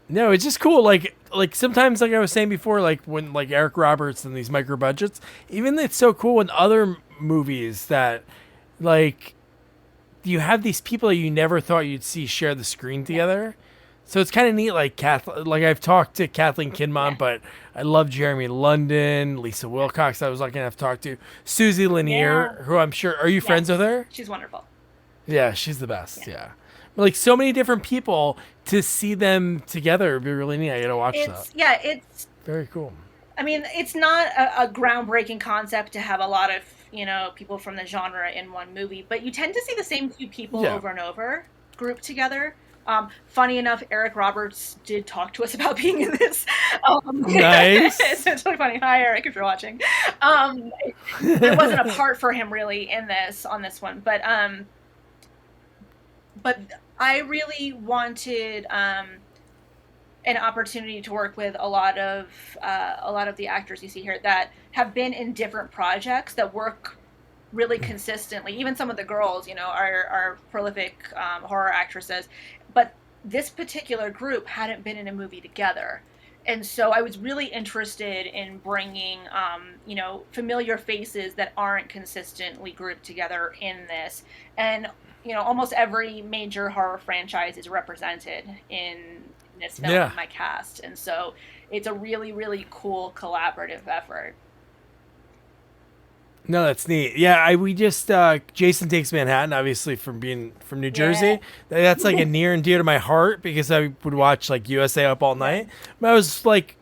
No, it's just cool. Like sometimes, like I was saying before, like when like Eric Roberts and these micro budgets, even it's so cool when other movies that like you have these people that you never thought you'd see share the screen together. So it's kind of neat. Like like I've talked to Kathleen Kinmont, but I love Jeremy London, Lisa Wilcox. I was lucky enough to talk to Susie Lanier, who I'm sure. Are you friends with her? She's wonderful. Yeah, she's the best. Yeah. Like so many different people, to see them together would be really neat. I gotta watch that. Yeah, it's very cool. I mean, it's not a groundbreaking concept to have a lot of people from the genre in one movie, but you tend to see the same few people over and over grouped together. Funny enough, Eric Roberts did talk to us about being in this. Nice. It's really funny. Hi, Eric, if you're watching. There wasn't a part for him really on this one, but I really wanted an opportunity to work with a lot of the actors you see here that have been in different projects that work really consistently. Even some of the girls, are prolific horror actresses, but this particular group hadn't been in a movie together. And so I was really interested in bringing, familiar faces that aren't consistently grouped together in this. And, almost every major horror franchise is represented in this film in my cast. And so it's a really, really cool collaborative effort. No, that's neat. Yeah, we just Jason Takes Manhattan, obviously from being from New Jersey. That's like a near and dear to my heart because I would watch like USA Up All Night. But I was like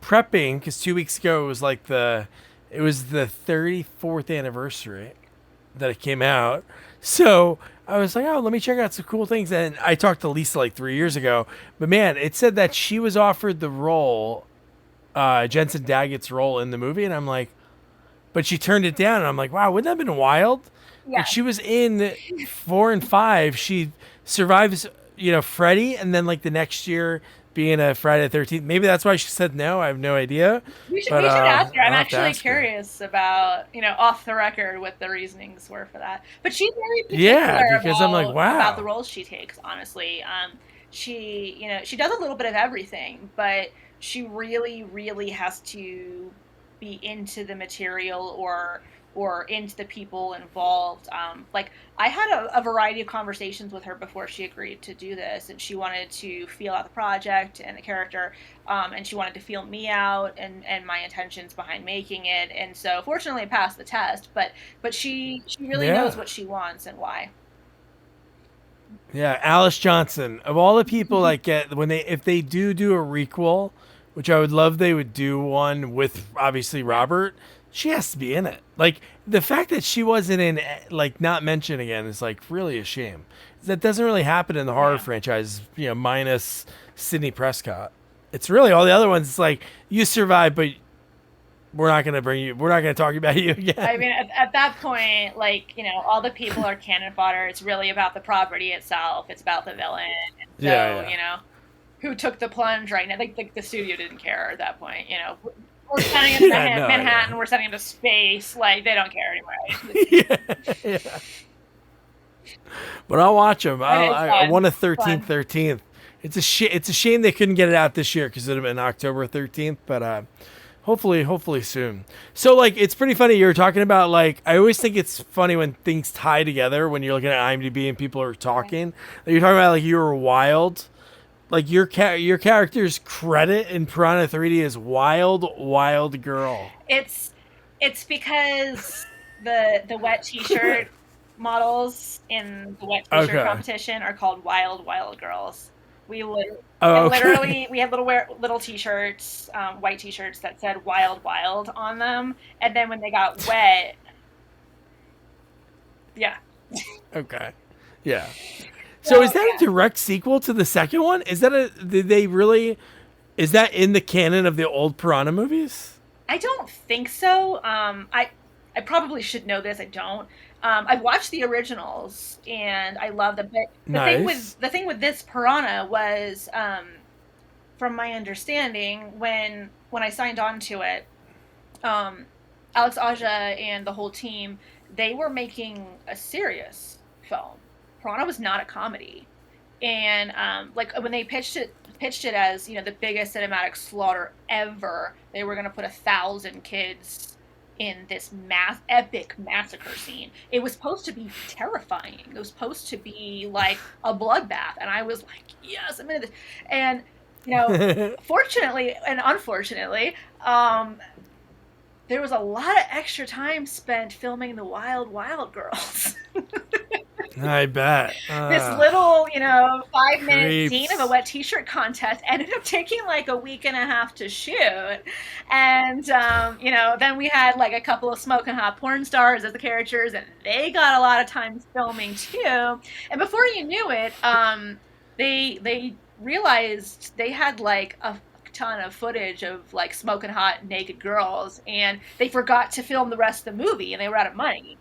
prepping because 2 weeks ago it was the 34th anniversary that it came out. So I was like, oh, let me check out some cool things. And I talked to Lisa like 3 years ago. But man, it said that she was offered the role, Jensen Daggett's role in the movie, and I'm like. But she turned it down, and I'm like, wow, wouldn't that have been wild? Yeah. Like, she was in 4 and 5. She survives, Freddy, and then, like, the next year being a Friday the 13th. Maybe that's why she said no. I have no idea. We should ask her. I'm actually curious about, off the record, what the reasonings were for that. But she's very particular because I'm like, wow. About the roles she takes, honestly. She does a little bit of everything, but she really, really has to be into the material or or into the people involved. Like I had a variety of conversations with her before she agreed to do this, and she wanted to feel out the project and the character, and she wanted to feel me out and my intentions behind making it. And so fortunately I passed the test, but she really knows what she wants and why. Yeah, Alice Johnson. Of all the people that get if they do a requel, which I would love they would do one with obviously Robert, she has to be in it. Like the fact that she wasn't in, like not mentioned again, is like really a shame. That doesn't really happen in the horror franchise, minus Sidney Prescott. It's really all the other ones. It's like you survived, but we're not going to talk about you again. I mean, at that point, like, all the people are cannon fodder. It's really about the property itself. It's about the villain. And so, who took the plunge right now? Like the studio didn't care at that point. We're sending him to Manhattan. We're sending him to space. Like, they don't care anymore. But I'll watch them. I want a 13th. It's a shame they couldn't get it out this year because it would have been October 13th. But hopefully soon. So like, it's pretty funny. You were talking about like, I always think it's funny when things tie together when you're looking at IMDb and people are talking. Like, you're talking about like you were wild. Like your character's credit in Piranha 3D is wild girl. It's because the wet t-shirt models in the wet t-shirt competition are called wild girls. We literally we had little t-shirts, white t-shirts that said wild on them, and then when they got wet, okay, yeah. So is that a direct sequel to the second one? Is that is that in the canon of the old Piranha movies? I don't think so. I probably should know this. I don't. I've watched the originals and I love them. But the thing with this Piranha was, from my understanding, when I signed on to it, Alex Aja and the whole team, they were making a serious film. Piranha was not a comedy, and like when they pitched it as the biggest cinematic slaughter ever, they were going to put 1,000 kids in this epic massacre scene. It was supposed to be terrifying. It was supposed to be like a bloodbath, and I was like, yes, I'm into this. And fortunately and unfortunately, there was a lot of extra time spent filming the wild girls. I bet. This little, 5-minute scene of a wet t-shirt contest ended up taking like a week and a half to shoot. And, then we had like a couple of smoking hot porn stars as the characters, and they got a lot of time filming too. And before you knew it, they realized they had like a ton of footage of like smoking hot naked girls, and they forgot to film the rest of the movie, and they were out of money.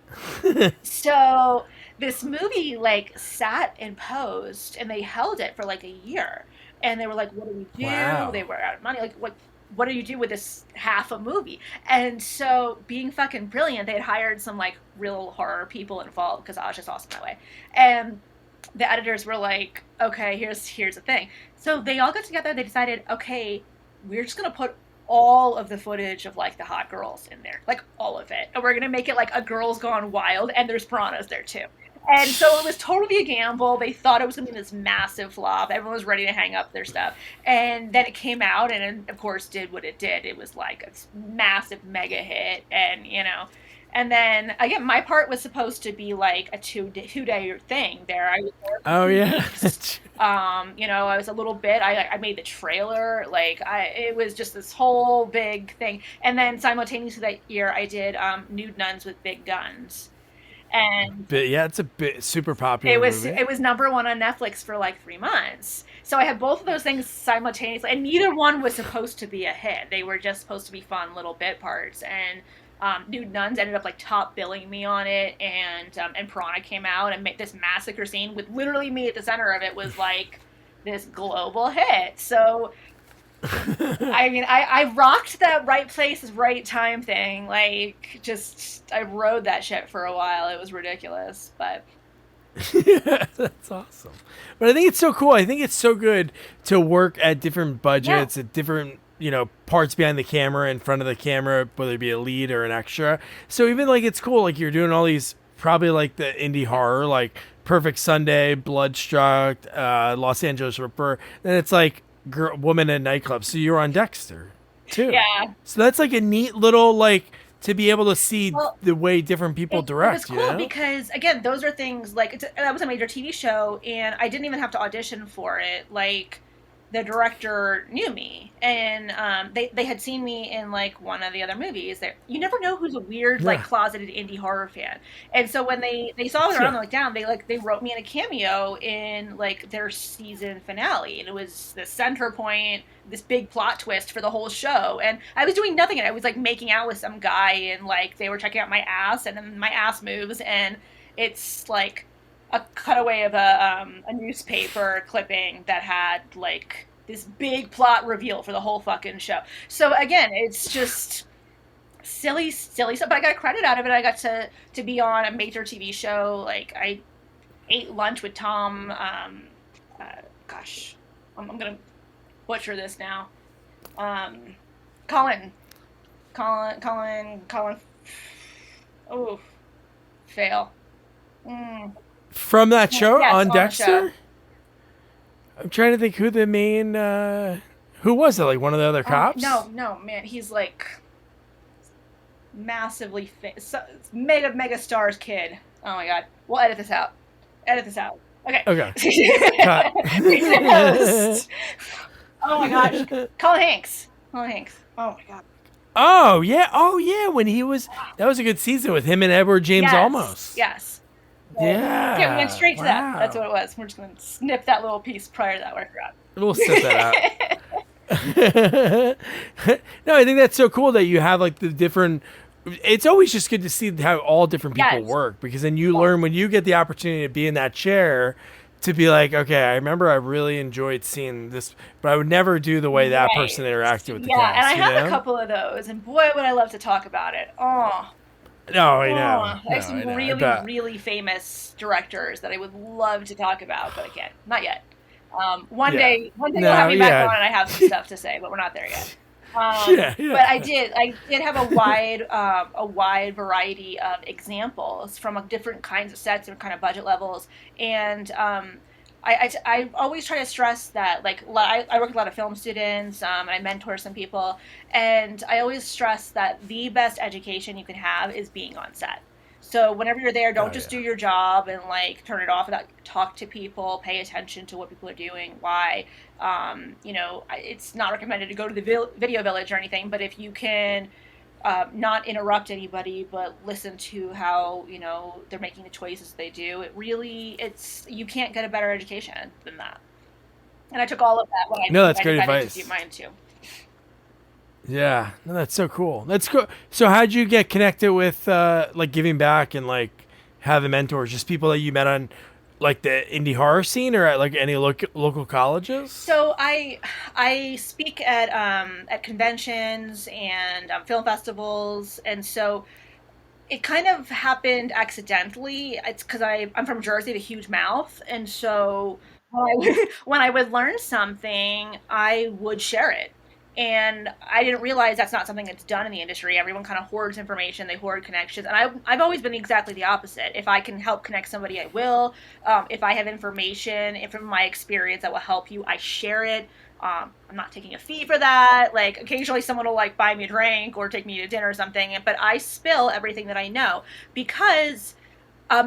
So this movie like sat in post, and they held it for like a year, and they were like, what do we do? Wow. They were out of money. Like, what do you do with this half a movie? And so, being fucking brilliant, they had hired some like real horror people involved, because Aja's awesome that way. And the editors were like, okay, here's the thing. So they all got together. They decided, okay, we're just gonna put all of the footage of like the hot girls in there, like all of it, and we're gonna make it like a Girls Gone Wild, and there's piranhas there too. And so it was totally a gamble. They thought it was going to be this massive flop. Everyone was ready to hang up their stuff. And then it came out, and it, of course, did what it did. It was like a massive mega hit. And, and then, again, my part was supposed to be like a two-day thing there. I was there I was a little bit. I made the trailer. It was just this whole big thing. And then simultaneously that year, I did Nude Nuns with Big Guns. And it's a bit super popular. It was number one on Netflix for like 3 months. So I had both of those things simultaneously, and neither one was supposed to be a hit. They were just supposed to be fun little bit parts. And Nude Nuns ended up like top billing me on it, and Piranha came out and made this massacre scene with literally me at the center of it was like this global hit. So I mean, I rocked that right place, right time thing. Like, just, I rode that shit for a while. It was ridiculous, but. Yeah, that's awesome. But I think it's so cool. I think it's so good to work at different budgets, at different, parts behind the camera, in front of the camera, whether it be a lead or an extra. So even like it's cool, like you're doing all these probably like the indie horror, like Perfect Sunday, Bloodstruck, Los Angeles Ripper. Then it's like Woman in Nightclub. So you're on Dexter too. Yeah. So that's like a neat little like to be able to see the way different people direct. It was cool because again, those are things like that was a major TV show, and I didn't even have to audition for it. Like the director knew me, and they had seen me in like one of the other movies. That you never know who's a weird like closeted indie horror fan, and so when they saw it around like down, they wrote me in a cameo in like their season finale, and it was the center point, this big plot twist for the whole show. And I was doing nothing, and I was like making out with some guy, and like they were checking out my ass, and then my ass moves, and it's like a cutaway of a newspaper clipping that had like this big plot reveal for the whole fucking show. So again, it's just silly stuff, but I got credit out of it. I got to be on a major TV show. Like I ate lunch with Tom. Gosh, I'm gonna butcher this now. Colin. Oh, fail. From that show on Dexter? Show. I'm trying to think who the main who was it? Like one of the other cops? No, man, he's like massively mega star's kid. Oh my god. We'll edit this out. Okay. Oh my gosh. Colin Hanks. Oh my god. Oh yeah. When he was, that was a good season with him and Edward James Olmos. Yes. Yeah. Yeah, we went straight to that. That's what it was. We're just going to snip that little piece prior to that. I forgot. We'll snip that out. No, I think that's so cool that you have like the different. It's always just good to see how all different people work, because then you learn when you get the opportunity to be in that chair to be like, okay, I remember I really enjoyed seeing this, but I would never do the way that person interacted with the cast. Yeah, and I have a couple of those, and boy, would I love to talk about it. Oh. No, I know. I have some really famous directors that I would love to talk about, but I can't. Not yet. One day you'll have me back on, and I have some stuff to say, but we're not there yet. But I did have a wide variety of examples from different kinds of sets and kind of budget levels, and I always try to stress that, like, I work with a lot of film students, and I mentor some people, and I always stress that the best education you can have is being on set. So whenever you're there, don't just do your job and like turn it off. Talk to people, pay attention to what people are doing, why. It's not recommended to go to the video village or anything, but if you can not interrupt anybody, but listen to how they're making the choices they do, you can't get a better education than that. And I took all of that when that's great advice. To do mine too. Yeah, no, that's so cool. That's cool. So how'd you get connected with like giving back and like having mentors? Just people that you met on like the indie horror scene or at like any local colleges? So I speak at conventions and film festivals, and so it kind of happened accidentally. It's because I'm from Jersey, the huge mouth, and so when I would learn something, I would share it. And I didn't realize that's not something that's done in the industry. Everyone kind of hoards information, they hoard connections. And I've always been exactly the opposite. If I can help connect somebody, I will. If I have information from my experience that will help you, I share it. I'm not taking a fee for that. Like, occasionally someone will like buy me a drink or take me to dinner or something, but I spill everything that I know because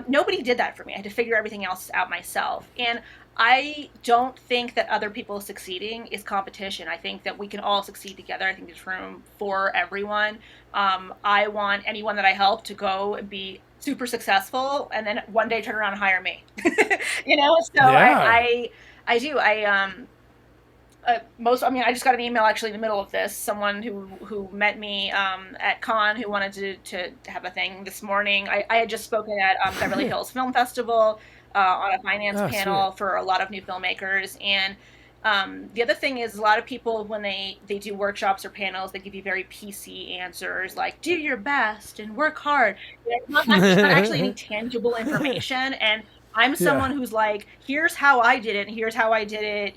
nobody did that for me. I had to figure everything else out myself. And I don't think that other people succeeding is competition. I think that we can all succeed together. I think there's room for everyone. I want anyone that I help to go and be super successful and then one day turn around and hire me. I do. I just got an email actually in the middle of this. Someone who met me at Con who wanted to have a thing this morning. I had just spoken at Beverly Hills Film Festival on a finance panel for a lot of new filmmakers. And the other thing is a lot of people, when they do workshops or panels, they give you very PC answers like, do your best and work hard. It's not actually any tangible information. And I'm someone who's like, here's how I did it, and here's how I did it,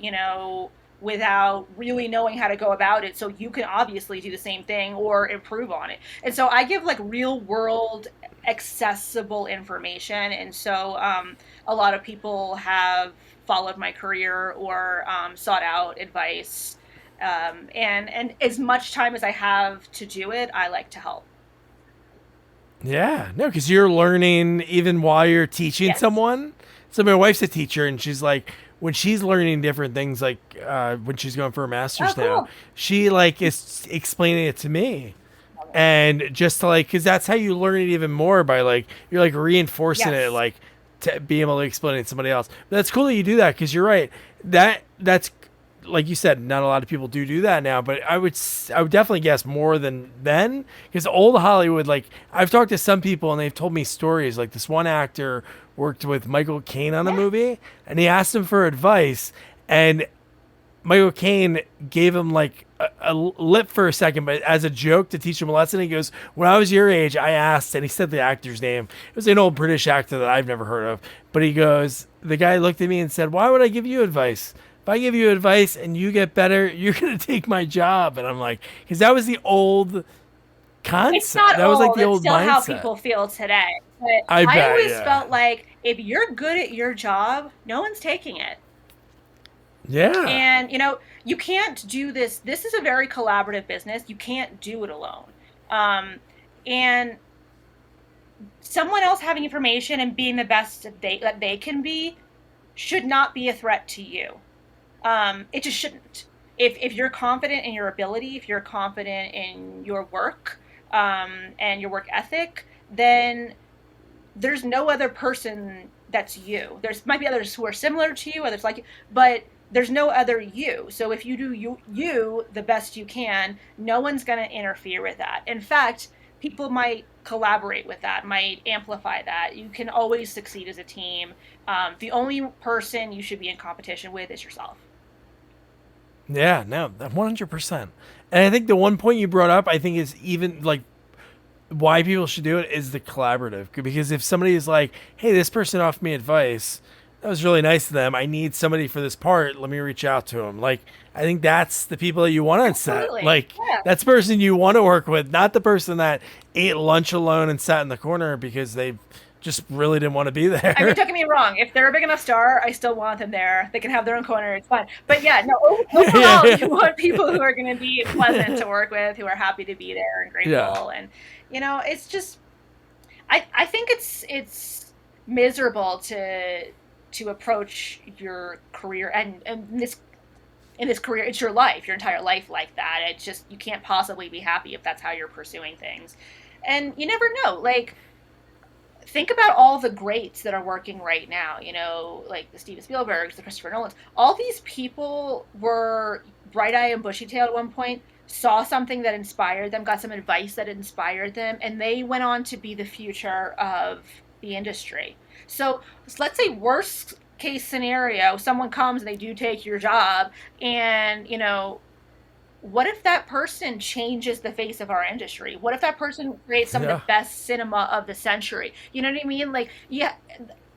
without really knowing how to go about it, so you can obviously do the same thing or improve on it. And so I give like real world accessible information, and so a lot of people have followed my career or sought out advice, and as much time as I have to do it, I like to help. Yeah, no, because you're learning even while you're teaching Yes. someone. So my wife's a teacher, and she's like, when she's learning different things, like when she's going for a master's Oh, now, cool. she like is explaining it to me, and just to like, because that's how you learn it even more by like you're like reinforcing it, Yes. like to be able to explain it to somebody else. But that's cool that you do that because you're right. That's like you said, not a lot of people do that now, but I would definitely guess more than then, because old Hollywood, like I've talked to some people and they've told me stories. Like this one actor worked with Michael Caine on a Yeah. movie, and he asked him for advice, and Michael Caine gave him like a lip for a second, but as a joke to teach him a lesson. He goes, "When I was your age, I asked," and he said the actor's name. It was an old British actor that I've never heard of, but he goes, the guy looked at me and said, "Why would I give you advice? If I give you advice and you get better, you're gonna take my job." And I'm like, because that was the old It's concept. not That was like old, the it's old still how mindset. people feel today. But I I bet, always yeah, felt like if you're good at your job, no one's taking it. yeah, And, you can't do this. This is a very collaborative business. You can't do it alone. And someone else having information and being the best that they can be should not be a threat to you. It just shouldn't. If you're confident in your ability, if you're confident in your work, and your work ethic, then there's no other person that's you. There's might be others who are similar to you, others like you, but there's no other you. So if you do you the best you can, no one's going to interfere with that. In fact, people might collaborate with that, might amplify that. You can always succeed as a team. The only person you should be in competition with is yourself. yeah. No, 100%. And I think the one point you brought up, I think is even like why people should do it is the collaborative. Because if somebody is like, "Hey, this person offered me advice. That was really nice of them. I need somebody for this part. Let me reach out to them." Like, I think that's the people that you want on set. Absolutely. Like, Yeah. that's the person you want to work with, not the person that ate lunch alone and sat in the corner because they just really didn't want to be there. I mean, don't get me wrong. If they're a big enough star, I still want them there. They can have their own corner. It's fine. But yeah, no. Yeah, Overall, yeah, you want people who are going to be pleasant to work with, who are happy to be there and yeah, grateful. And it's just. I think it's miserable to approach your career and this in this career. It's your life, your entire life like that. It's just you can't possibly be happy if that's how you're pursuing things. And you never know. Like think about all the greats that are working right now, like the Steven Spielbergs, the Christopher Nolans. All these people were bright-eyed and bushy-tailed at one point, saw something that inspired them, got some advice that inspired them, and they went on to be the future of the industry. So let's say worst case scenario, someone comes and they do take your job, and what if that person changes the face of our industry? What if that person creates some of the yeah, best cinema of the century? You know what I mean? Like, yeah,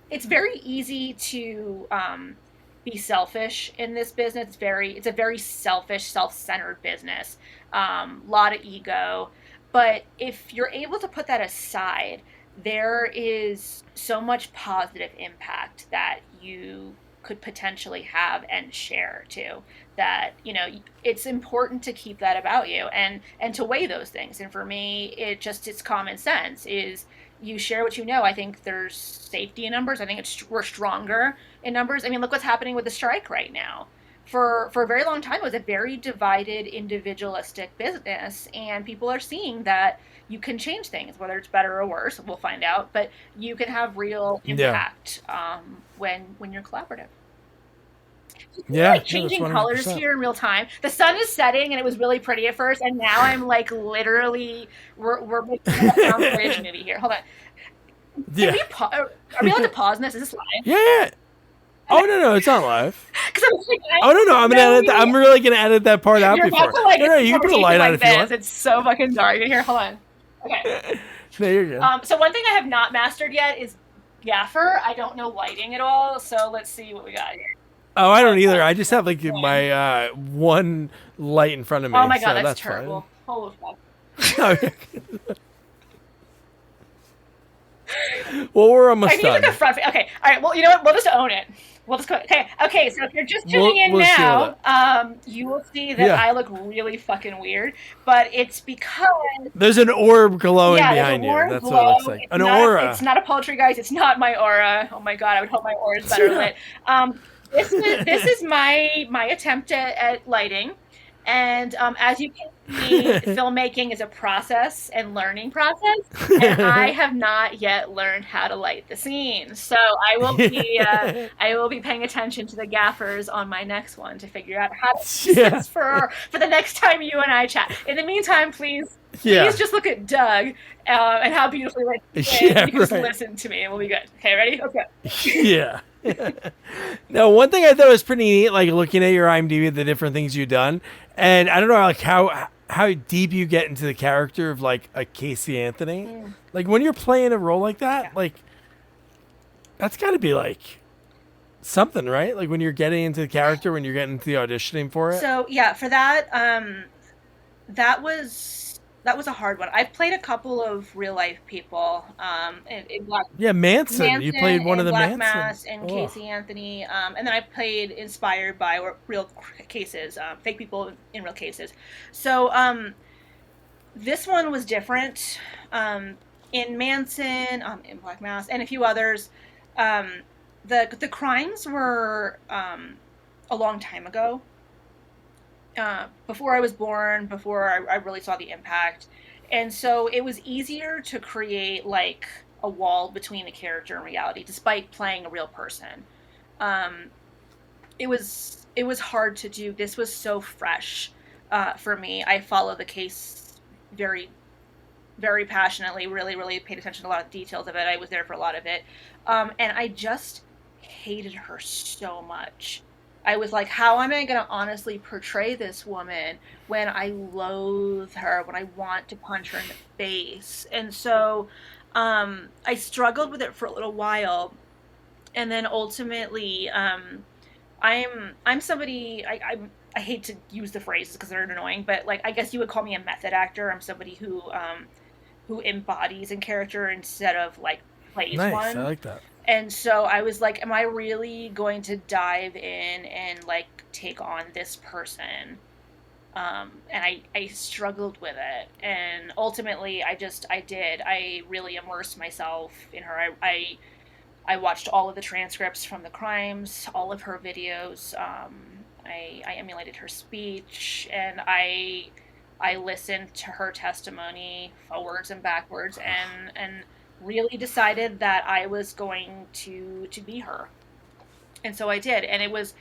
it's very easy to be selfish in this business. It's a very selfish, self-centered business. Lot of ego, but if you're able to put that aside, there is so much positive impact that you could potentially have and share too, that it's important to keep that about you and to weigh those things. And for me, it's common sense is you share what you know. I think there's safety in numbers. I think we're stronger in numbers. I mean, look what's happening with the strike right now. For a very long time, it was a very divided, individualistic business, and people are seeing that you can change things, whether it's better or worse. We'll find out, but you can have real yeah, impact when you're collaborative. yeah. Like No, that's changing colors 100%. here in real time. The sun is setting, and it was really pretty at first, and now I'm like literally we're making a found footage movie here. Hold on, can Yeah, are we allowed to pause in this? Is this live? yeah. Oh no, it's not live. Because I'm like, Oh no, I'm gonna no, edit that. I'm really gonna edit that part out you're about before. to like No, you can put a light on like if you this. want. It's so fucking dark in here. Hold on. Okay. No, you're good. So one thing I have not mastered yet is Gaffer. I don't know lighting at all, so let's see what we got here. Oh, I don't either. I just have like my one light in front of me. Oh my god, so that's that's terrible. Holy fuck. Fine. Well, we're almost I need done. like a front. Okay, all right. Well, you know what? We'll just own it. We'll just go. Okay, okay. So if you're just tuning in We'll now, you will see that I look really fucking weird. But it's because there's an orb glowing there's a behind you. warm That's glow. what it looks like. It's An not. aura. It's not a poultry, guys. It's not my aura. Oh my god, I would hope my aura is better lit. This is my attempt at lighting. And as you can see, filmmaking is a process and learning process, and I have not yet learned how to light the scene. So I will be paying attention to the gaffers on my next one to figure out how to do this for the next time you and I chat. In the meantime, please just look at Doug and how beautifully lit he is. You can just listen to me, and we'll be good. Okay, ready? Okay. Yeah. Now, one thing I thought was pretty neat, like looking at your IMDb, the different things you've done, and I don't know, like how deep you get into the character of like a Casey Anthony. Like when you're playing a role like that, like that's got to be like something, right? Like when you're getting into the character, when you're getting into the auditioning for it. So yeah, for that, that was a hard one. I've played a couple of real life people. In Black. Yeah, Manson. You played one of the Black Manson. Mass and Casey Anthony. And then I played inspired by real cases, fake people in real cases. So this one was different. In Manson, in Black Mass, and a few others, the crimes were a long time ago. Before I was born, before I really saw the impact. And so it was easier to create like a wall between the character and reality, despite playing a real person. It was hard to do. This was so fresh for me. I follow the case very, very passionately, really, really paid attention to a lot of the details of it. I was there for a lot of it. And I just hated her so much. I was like, how am I going to honestly portray this woman when I loathe her, when I want to punch her in the face? And so I struggled with it for a little while. And then ultimately, I'm somebody, I hate to use the phrases because they're annoying, but like, I guess you would call me a method actor. I'm somebody who embodies in character instead of like plays one. Nice, I like that. And so I was like, am I really going to dive in and like take on this person? And I struggled with it. And ultimately I did. I really immersed myself in her. I watched all of the transcripts from the crimes, all of her videos. I emulated her speech, and I listened to her testimony forwards and backwards, and really decided that I was going to be her. And so I did, and it was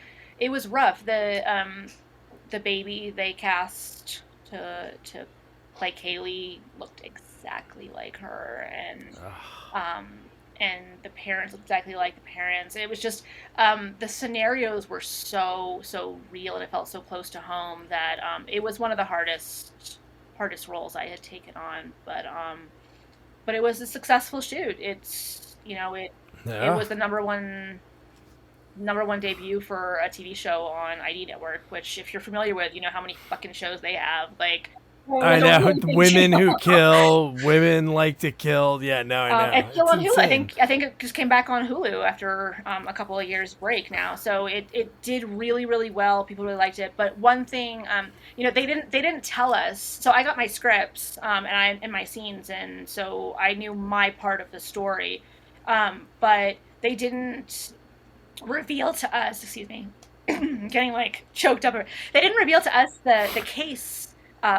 rough. The baby they cast to play Kaylee looked exactly like her, and the parents looked exactly like the parents. It was just the scenarios were so real, and it felt so close to home that it was one of the hardest roles I had taken on. But it was a successful shoot. It's, it was the number one debut for a TV show on ID Network, which if you're familiar with, you know how many fucking shows they have. Like, I know women who kill, women like to kill. Yeah, no, I know. It's still on Hulu. I think it just came back on Hulu after a couple of years break now. So it did really, really well. People really liked it. But one thing, they didn't tell us. So I got my scripts and my scenes, and so I knew my part of the story. But they didn't reveal to us. Excuse me, I'm getting like choked up. They didn't reveal to us the case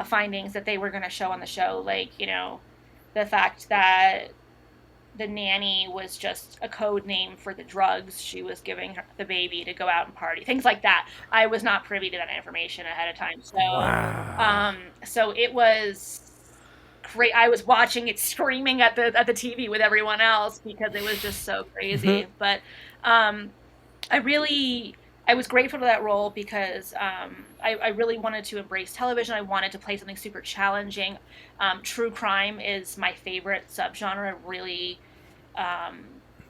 findings that they were going to show on the show, like, the fact that the nanny was just a code name for the drugs she was giving the baby to go out and party, things like that. I was not privy to that information ahead of time. So, wow. So it was great. I was watching it screaming at the TV with everyone else because it was just so crazy. But I was grateful to that role because I really wanted to embrace television. I wanted to play something super challenging. True crime is my favorite subgenre. Really,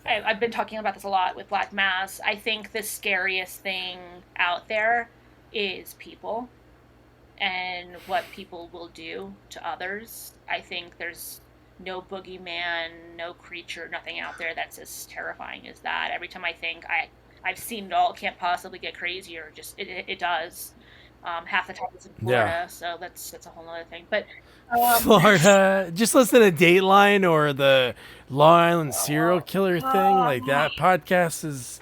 I've been talking about this a lot with Black Mass. I think the scariest thing out there is people and what people will do to others. I think there's no boogeyman, no creature, nothing out there that's as terrifying as that. Every time I think I've seen it all, can't possibly get crazier. Just it does. Half the time it's in Florida, so that's a whole other thing. But Florida, just listen to Dateline or the Long Island serial killer thing. Like that podcast is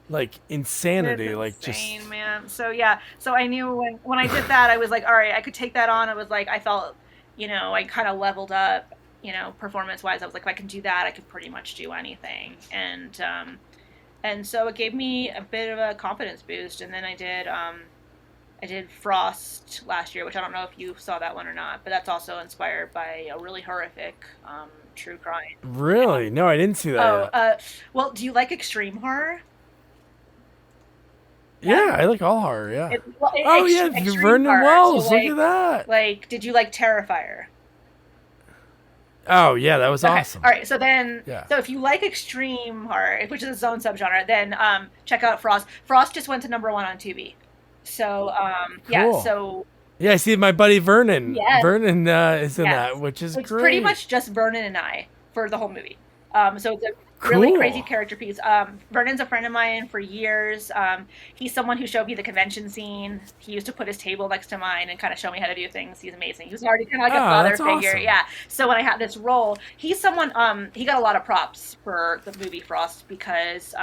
like insanity. It's like insane, just man. So yeah, so I knew when I did that, I was like, all right, I could take that on. It was like I felt, I kind of leveled up, performance wise. I was like, if I can do that, I could pretty much do anything. And so it gave me a bit of a confidence boost. And then I did Frost last year, which I don't know if you saw that one or not, but that's also inspired by a really horrific true crime. Really? No, I didn't see that yet. Well, do you like extreme horror? Yeah, I like all horror, yeah. Extreme Vernon horror. Wells, So, look at that. Like, did you like Terrifier? Oh, yeah, that was awesome. All right, so then, so if you like extreme horror, which is its own subgenre, then check out Frost. Frost just went to #1 on Tubi. So, cool. Yeah, I see my buddy Vernon. Yes. Vernon is in that, which is it's great. Pretty much just Vernon and I for the whole movie. So it's a really crazy character piece. Vernon's a friend of mine for years. He's someone who showed me the convention scene. He used to put his table next to mine and kind of show me how to do things. He's amazing. He was already kind of like a father figure. Awesome. Yeah. So when I had this role, he's someone, he got a lot of props for the movie Frost because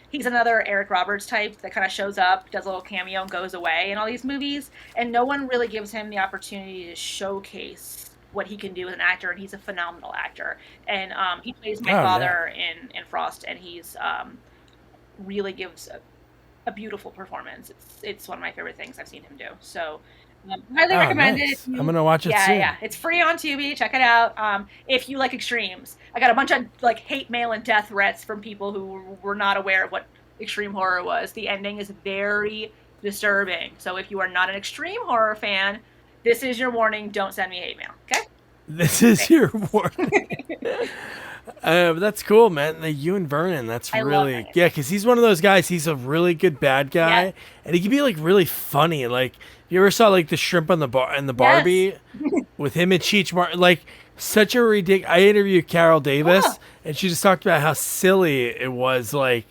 he's another Eric Roberts type that kind of shows up, does a little cameo, and goes away in all these movies. And no one really gives him the opportunity to showcase what he can do as an actor, and he's a phenomenal actor. And he plays my father in Frost, and he's really gives a beautiful performance. It's one of my favorite things I've seen him do. So highly recommend it. I'm gonna watch it soon. Yeah, it's free on Tubi. Check it out. If you like extremes, I got a bunch of like hate mail and death threats from people who were not aware of what extreme horror was. The ending is very disturbing. So if you are not an extreme horror fan, this is your warning. Don't send me hate mail. Okay. This is your warning. That's cool, man. You and Vernon, that's really because he's one of those guys. He's a really good bad guy, and he can be like really funny. Like you ever saw like the shrimp on the Barbie with him and Cheech Martin, like such a ridiculous. I interviewed Carol Davis, and she just talked about how silly it was. Like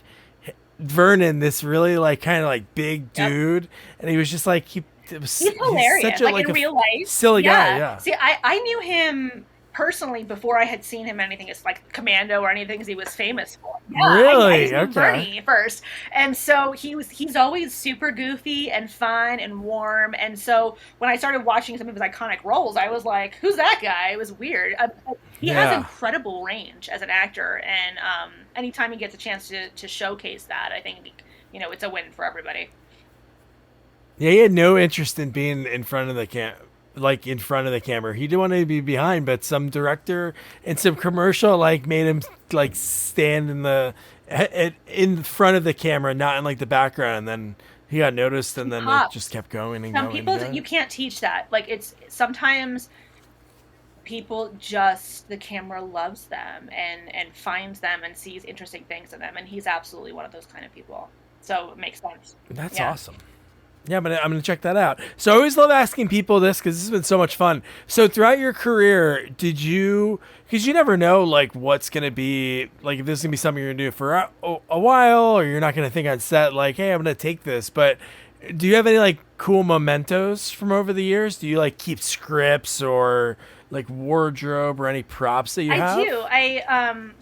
Vernon, this really like kind of like big dude, and he was just like he's hilarious. He's such like in real life, silly guy. Yeah. See, I knew him personally before I had seen him anything as like Commando or anything he was famous for. Yeah, really? I Bernie first. And so he's always super goofy and fun and warm. And so when I started watching some of his iconic roles, I was like, who's that guy? It was weird. He has incredible range as an actor. And anytime he gets a chance to showcase that, I think, it's a win for everybody. Yeah, he had no interest in being in front of the camera. He didn't want to be behind, but some director in some commercial made him stand in front of the camera, not in the background. And then he got noticed, and then it just kept going and some going. Some people you can't teach that. It's sometimes people the camera loves them and finds them and sees interesting things in them, and he's absolutely one of those kind of people. So it makes sense. That's awesome. Yeah, but I'm going to check that out. So I always love asking people this because this has been so much fun. So throughout your career, because you never know what's going to be, if this is going to be something you're going to do for a while, or you're not going to think on set hey, I'm going to take this. But do you have any cool mementos from over the years? Do you keep scripts or wardrobe or any props that you have? I do. I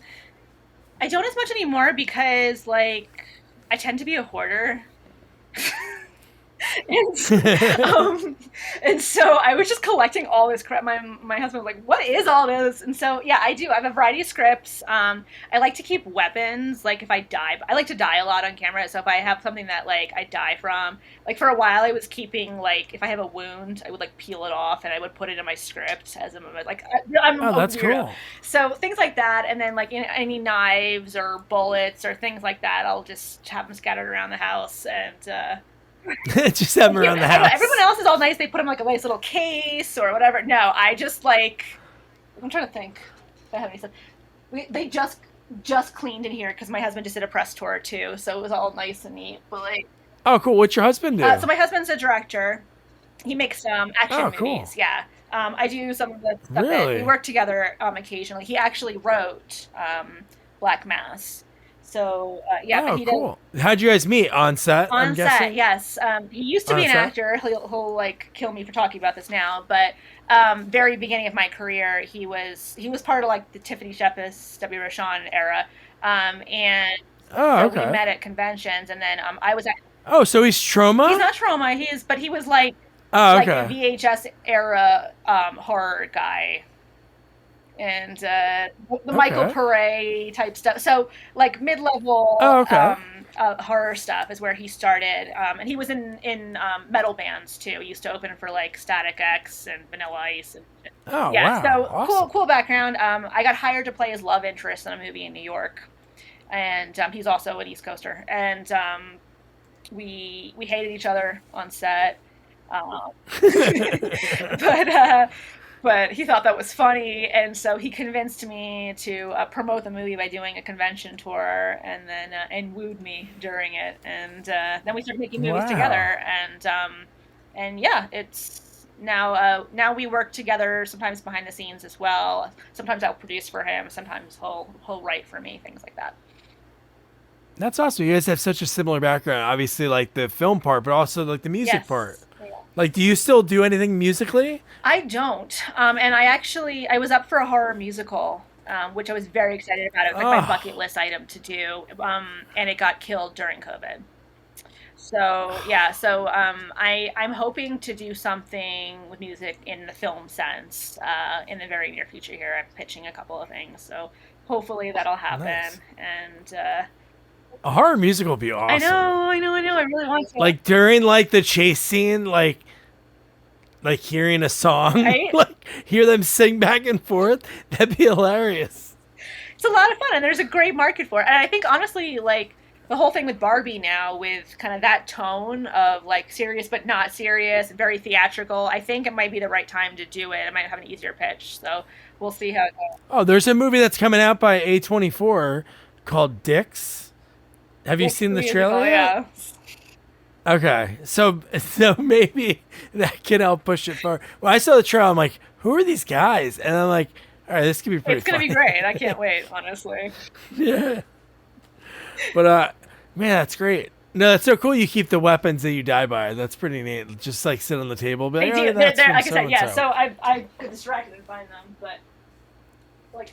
don't as much anymore because I tend to be a hoarder. And so I was just collecting all this crap. My husband was like, what is all this? And so, yeah, I do. I have a variety of scripts. I like to keep weapons. If I die, I like to die a lot on camera. So if I have something that I die from, for a while I was keeping, if I have a wound, I would peel it off and I would put it in my script as I'm that's cool. So things like that. And then any knives or bullets or things like that, I'll just have them scattered around the house and, just have them around the house. Everyone else is all nice. They put them a nice little case or whatever. No, I just I'm trying to think if I have any stuff. They just just cleaned in here because my husband just did a press tour too, so it was all nice and neat. But like, oh, cool. What's your husband do? so my husband's a director. He makes action movies. Cool. Yeah. I do some of the stuff. Really? We work together occasionally. He actually wrote Black Mass. So yeah, oh, but he cool. How'd you guys meet? On set? on I'm set. guessing? Yes, he used to be an actor. He'll like kill me for talking about this now, but very beginning of my career, he was part of like the Tiffany Shepis, W. Rochon era, and so we met at conventions, and then I was at. Oh, so he's Trauma? He's not Trauma. But he was like like a VHS era horror guy. And the Michael Pare type stuff. So like mid-level horror stuff is where he started. And he was in metal bands too. He used to open for like Static X and Vanilla Ice. And wow. So awesome. cool background. I got hired to play his love interest in a movie in New York. And he's also an East Coaster. And we hated each other on set. But he thought that was funny, and so he convinced me to promote the movie by doing a convention tour, and then and wooed me during it, and then we started making movies together, and yeah, it's now we work together sometimes behind the scenes as well. Sometimes I'll produce for him, sometimes he'll write for me, things like that. That's awesome. You guys have such a similar background, obviously, like the film part, but also like the music part. Like, do you still do anything musically? I don't. And I was up for a horror musical, which I was very excited about. It was like my bucket list item to do. And it got killed during COVID. So, yeah. So, I'm hoping to do something with music in the film sense in the very near future here. I'm pitching a couple of things. So, hopefully that'll happen. Nice. And, a horror musical would be awesome. I know. I really want to. Like during like the chase scene, like hearing a song, right? Like hear them sing back and forth. That'd be hilarious. It's a lot of fun, and there's a great market for it. And I think honestly, like the whole thing with Barbie now, with kind of that tone of like serious but not serious, very theatrical. I think it might be the right time to do it. I might have an easier pitch, so we'll see how it goes. Oh, there's a movie that's coming out by A24 called Dicks. Have you seen the trailer yet? Yeah. Okay, so maybe that can help push it forward. When I saw the trailer, I'm like, who are these guys? And I'm like, all right, this could be pretty It's going to be great. I can't wait, honestly. Yeah. But, man, that's great. No, that's so cool you keep the weapons that you die by. That's pretty neat. Just, like, sit on the table. But they do. They're, like I said, yeah. So I got distracted and find them. But, like,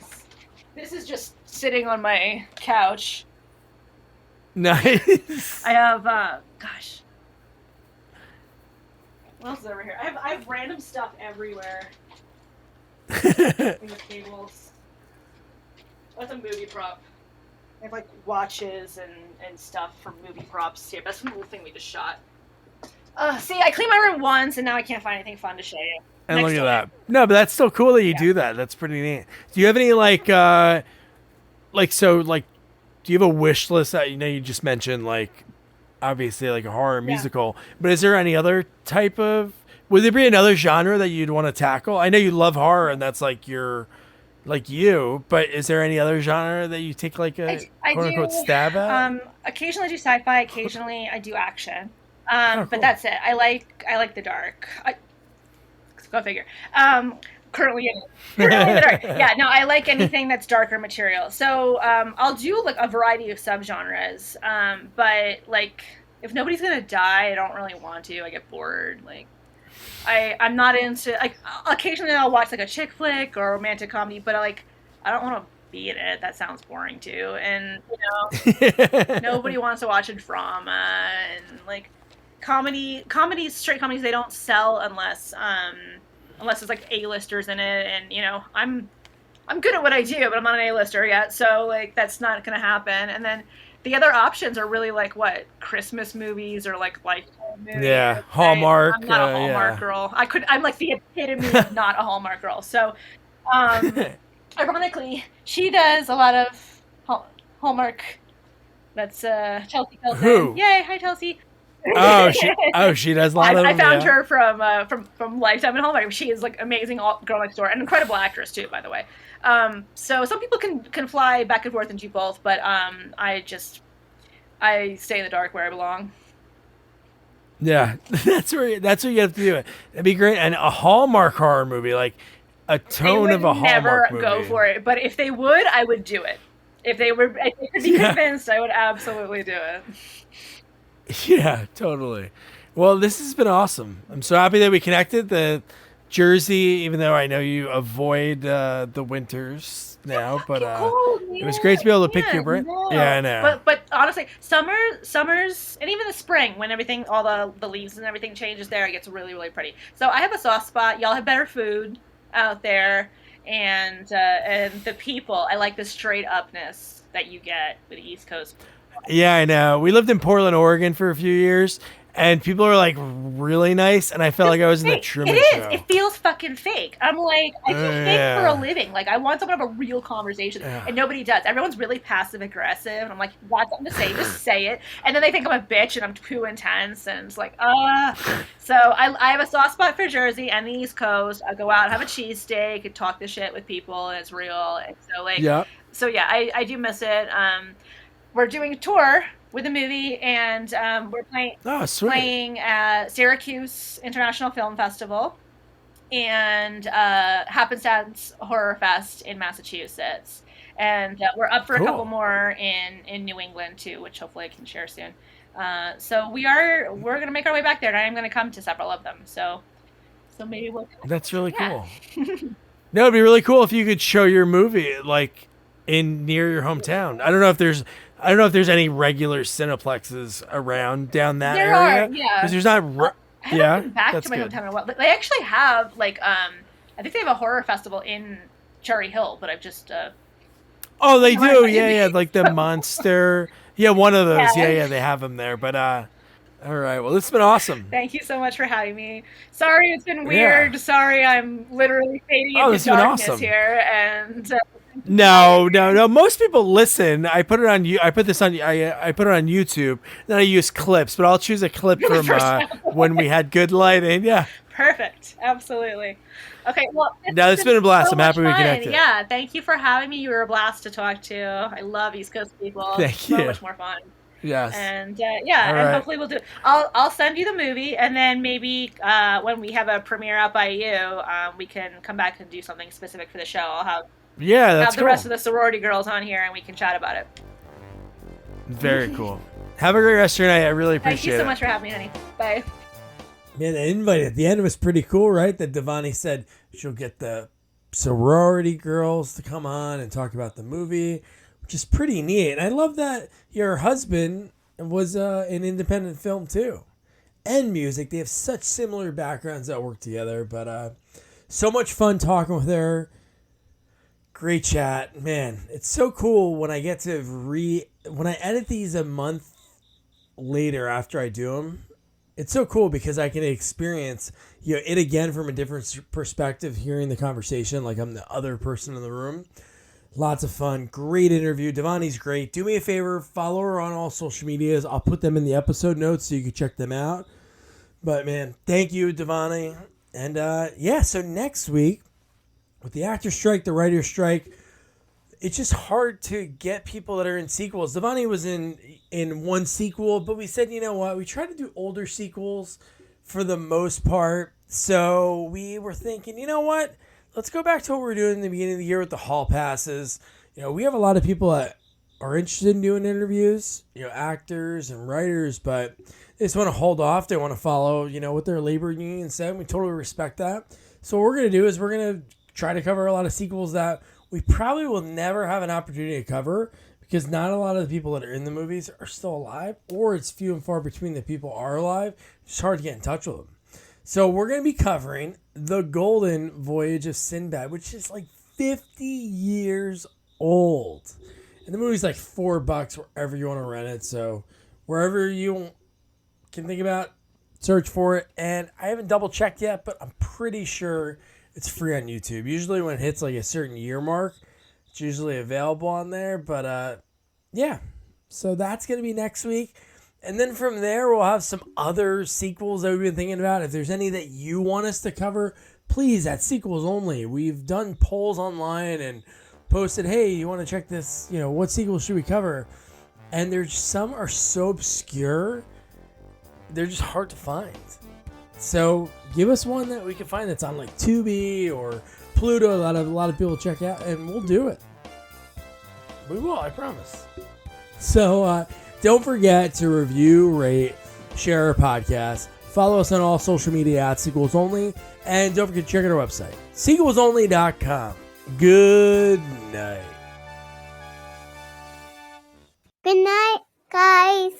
this is just sitting on my couch. Nice. I have, gosh. What else is over here? I have random stuff everywhere. In the tables. That's a movie prop. I have like watches and stuff from movie props here. That's from the thing we just shot. See, I cleaned my room once and now I can't find anything fun to show you. And look at that. No, but that's still cool that you do that. That's pretty neat. Do you have any do you have a wish list that you just mentioned, like obviously like a horror musical, but is there any other type of, would there be another genre that you'd want to tackle? I know you love horror and that's like your, like you, but is there any other genre that you take like a quote unquote stab at? Occasionally I do sci-fi, occasionally I do action. Cool. But that's it. I like the dark. Go figure. Currently in the dark. Yeah, no, I like anything that's darker material. So I'll do like a variety of subgenres. But like if nobody's gonna die, I don't really want to. I get bored. Like I'm not into, like, occasionally I'll watch like a chick flick or a romantic comedy, but I don't want to be in it. That sounds boring too. And nobody wants to watch a drama, and like straight comedies, they don't sell unless it's like A-listers in it, and I'm good at what I do, but I'm not an A-lister yet, so like that's not gonna happen. And then the other options are really like what, Christmas movies or like Lifetime movies. Yeah, Hallmark. I'm not a Hallmark girl. I'm like the epitome of not a Hallmark girl. So, ironically, she does a lot of Hallmark. That's Chelsea Felton. Who? Yay! Hi, Chelsea. She does a lot of them. I found her from Lifetime and Hallmark. She is like amazing girl next door, an incredible actress too, by the way. So some people can fly back and forth and do both, but I stay in the dark where I belong. Yeah, that's where you have to do it. That'd be great. And a Hallmark horror movie, like a tone of a Hallmark movie. Never go for it, but if they would, I would do it. If they could be convinced, I would absolutely do it. Yeah, totally. Well, this has been awesome. I'm so happy that we connected. The Jersey, even though I know you avoid the winters now, but it was great to be able to pick your brain. Yeah, I know. But honestly, summers, and even the spring when everything, all the leaves and everything changes there, it gets really, really pretty. So I have a soft spot. Y'all have better food out there, and the people. I like the straight upness that you get with the East Coast. Yeah, I know. We lived in Portland, Oregon for a few years, and people are like really nice, and I felt like I was in the Truman Show. It feels fucking fake. I'm like, I feel fake for a living. Like, I want someone to have a real conversation, and nobody does. Everyone's really passive aggressive, and I'm like, you got something to say, just say it. And then they think I'm a bitch and I'm too intense, and it's like, So I have a soft spot for Jersey and the East Coast. I go out, have a cheesesteak, and talk the shit with people, and it's real. And so like, I do miss it. We're doing a tour with the movie, and we're playing at Syracuse International Film Festival and Happenstance Horror Fest in Massachusetts. And we're up for a couple more in New England too, which hopefully I can share soon. So we're going to make our way back there, and I am going to come to several of them. So maybe we'll. That's really cool. No, it'd be really cool if you could show your movie like near your hometown. I don't know if there's any regular Cineplexes around down that area. There are, yeah. Because there's not. I haven't been back to my hometown in a while. They actually have like I think they have a horror festival in Cherry Hill, but I've just. Oh, they do. Yeah, like the Monster. Yeah, one of those. Yeah, they have them there. But all right. Well, it's been awesome. Thank you so much for having me. Sorry, it's been weird. Yeah. Sorry, I'm literally fading into darkness here, and. No. Most people listen. I put it on you. I put it on YouTube. Then I use clips, but I'll choose a clip from when we had good lighting. Yeah. Perfect. Absolutely. Okay. Well, it's been a blast. So I'm happy we connected. Yeah. Thank you for having me. You were a blast to talk to. I love East Coast people. Thank you. So much more fun. Yes. And and hopefully we'll do. I'll send you the movie, and then maybe when we have a premiere out by you, we can come back and do something specific for the show. I'll have. That's the rest of the sorority girls on here, and we can chat about it. Very cool. Have a great rest of your night. I really appreciate it. Thank you so much for having me, honey. Bye. Man, the invite at the end was pretty cool, right? That Devanny said she'll get the sorority girls to come on and talk about the movie, which is pretty neat. And I love that your husband was in independent film too, and music. They have such similar backgrounds that work together. But so much fun talking with her. Great chat, man. It's so cool when I get to when I edit these a month later after I do them. It's so cool because I can experience it again from a different perspective, hearing the conversation like I'm the other person in the room. Lots of fun. Great interview. Devanny's great. Do me a favor, follow her on all social medias. I'll put them in the episode notes so you can check them out. But man, thank you, Devanny. And so next week, with the actor strike, the writer strike, it's just hard to get people that are in sequels. Devanny was in one sequel, but we said, you know what? We try to do older sequels for the most part. So we were thinking, you know what? Let's go back to what we were doing in the beginning of the year with the hall passes. We have a lot of people that are interested in doing interviews, actors and writers, but they just want to hold off. They want to follow, what their labor union said. And we totally respect that. So what we're going to do is we're going to try to cover a lot of sequels that we probably will never have an opportunity to cover because not a lot of the people that are in the movies are still alive, or it's few and far between the people are alive. It's hard to get in touch with them. So we're going to be covering The Golden Voyage of Sinbad, which is like 50 years old. And the movie's like $4 wherever you want to rent it. So wherever you can think about, search for it. And I haven't double checked yet, but I'm pretty sure it's free on YouTube. Usually when it hits like a certain year mark, it's usually available on there. But so that's going to be next week. And then from there, we'll have some other sequels that we've been thinking about. If there's any that you want us to cover, please, at Sequels Only, we've done polls online and posted, hey, you want to check this, what sequels should we cover? And there's some are so obscure, they're just hard to find. So give us one that we can find that's on like Tubi or Pluto. A lot of people check out, and we'll do it. We will, I promise. So don't forget to review, rate, share our podcast. Follow us on all social media at Sequels Only, and don't forget to check out our website, sequelsonly.com. Good night. Good night, guys.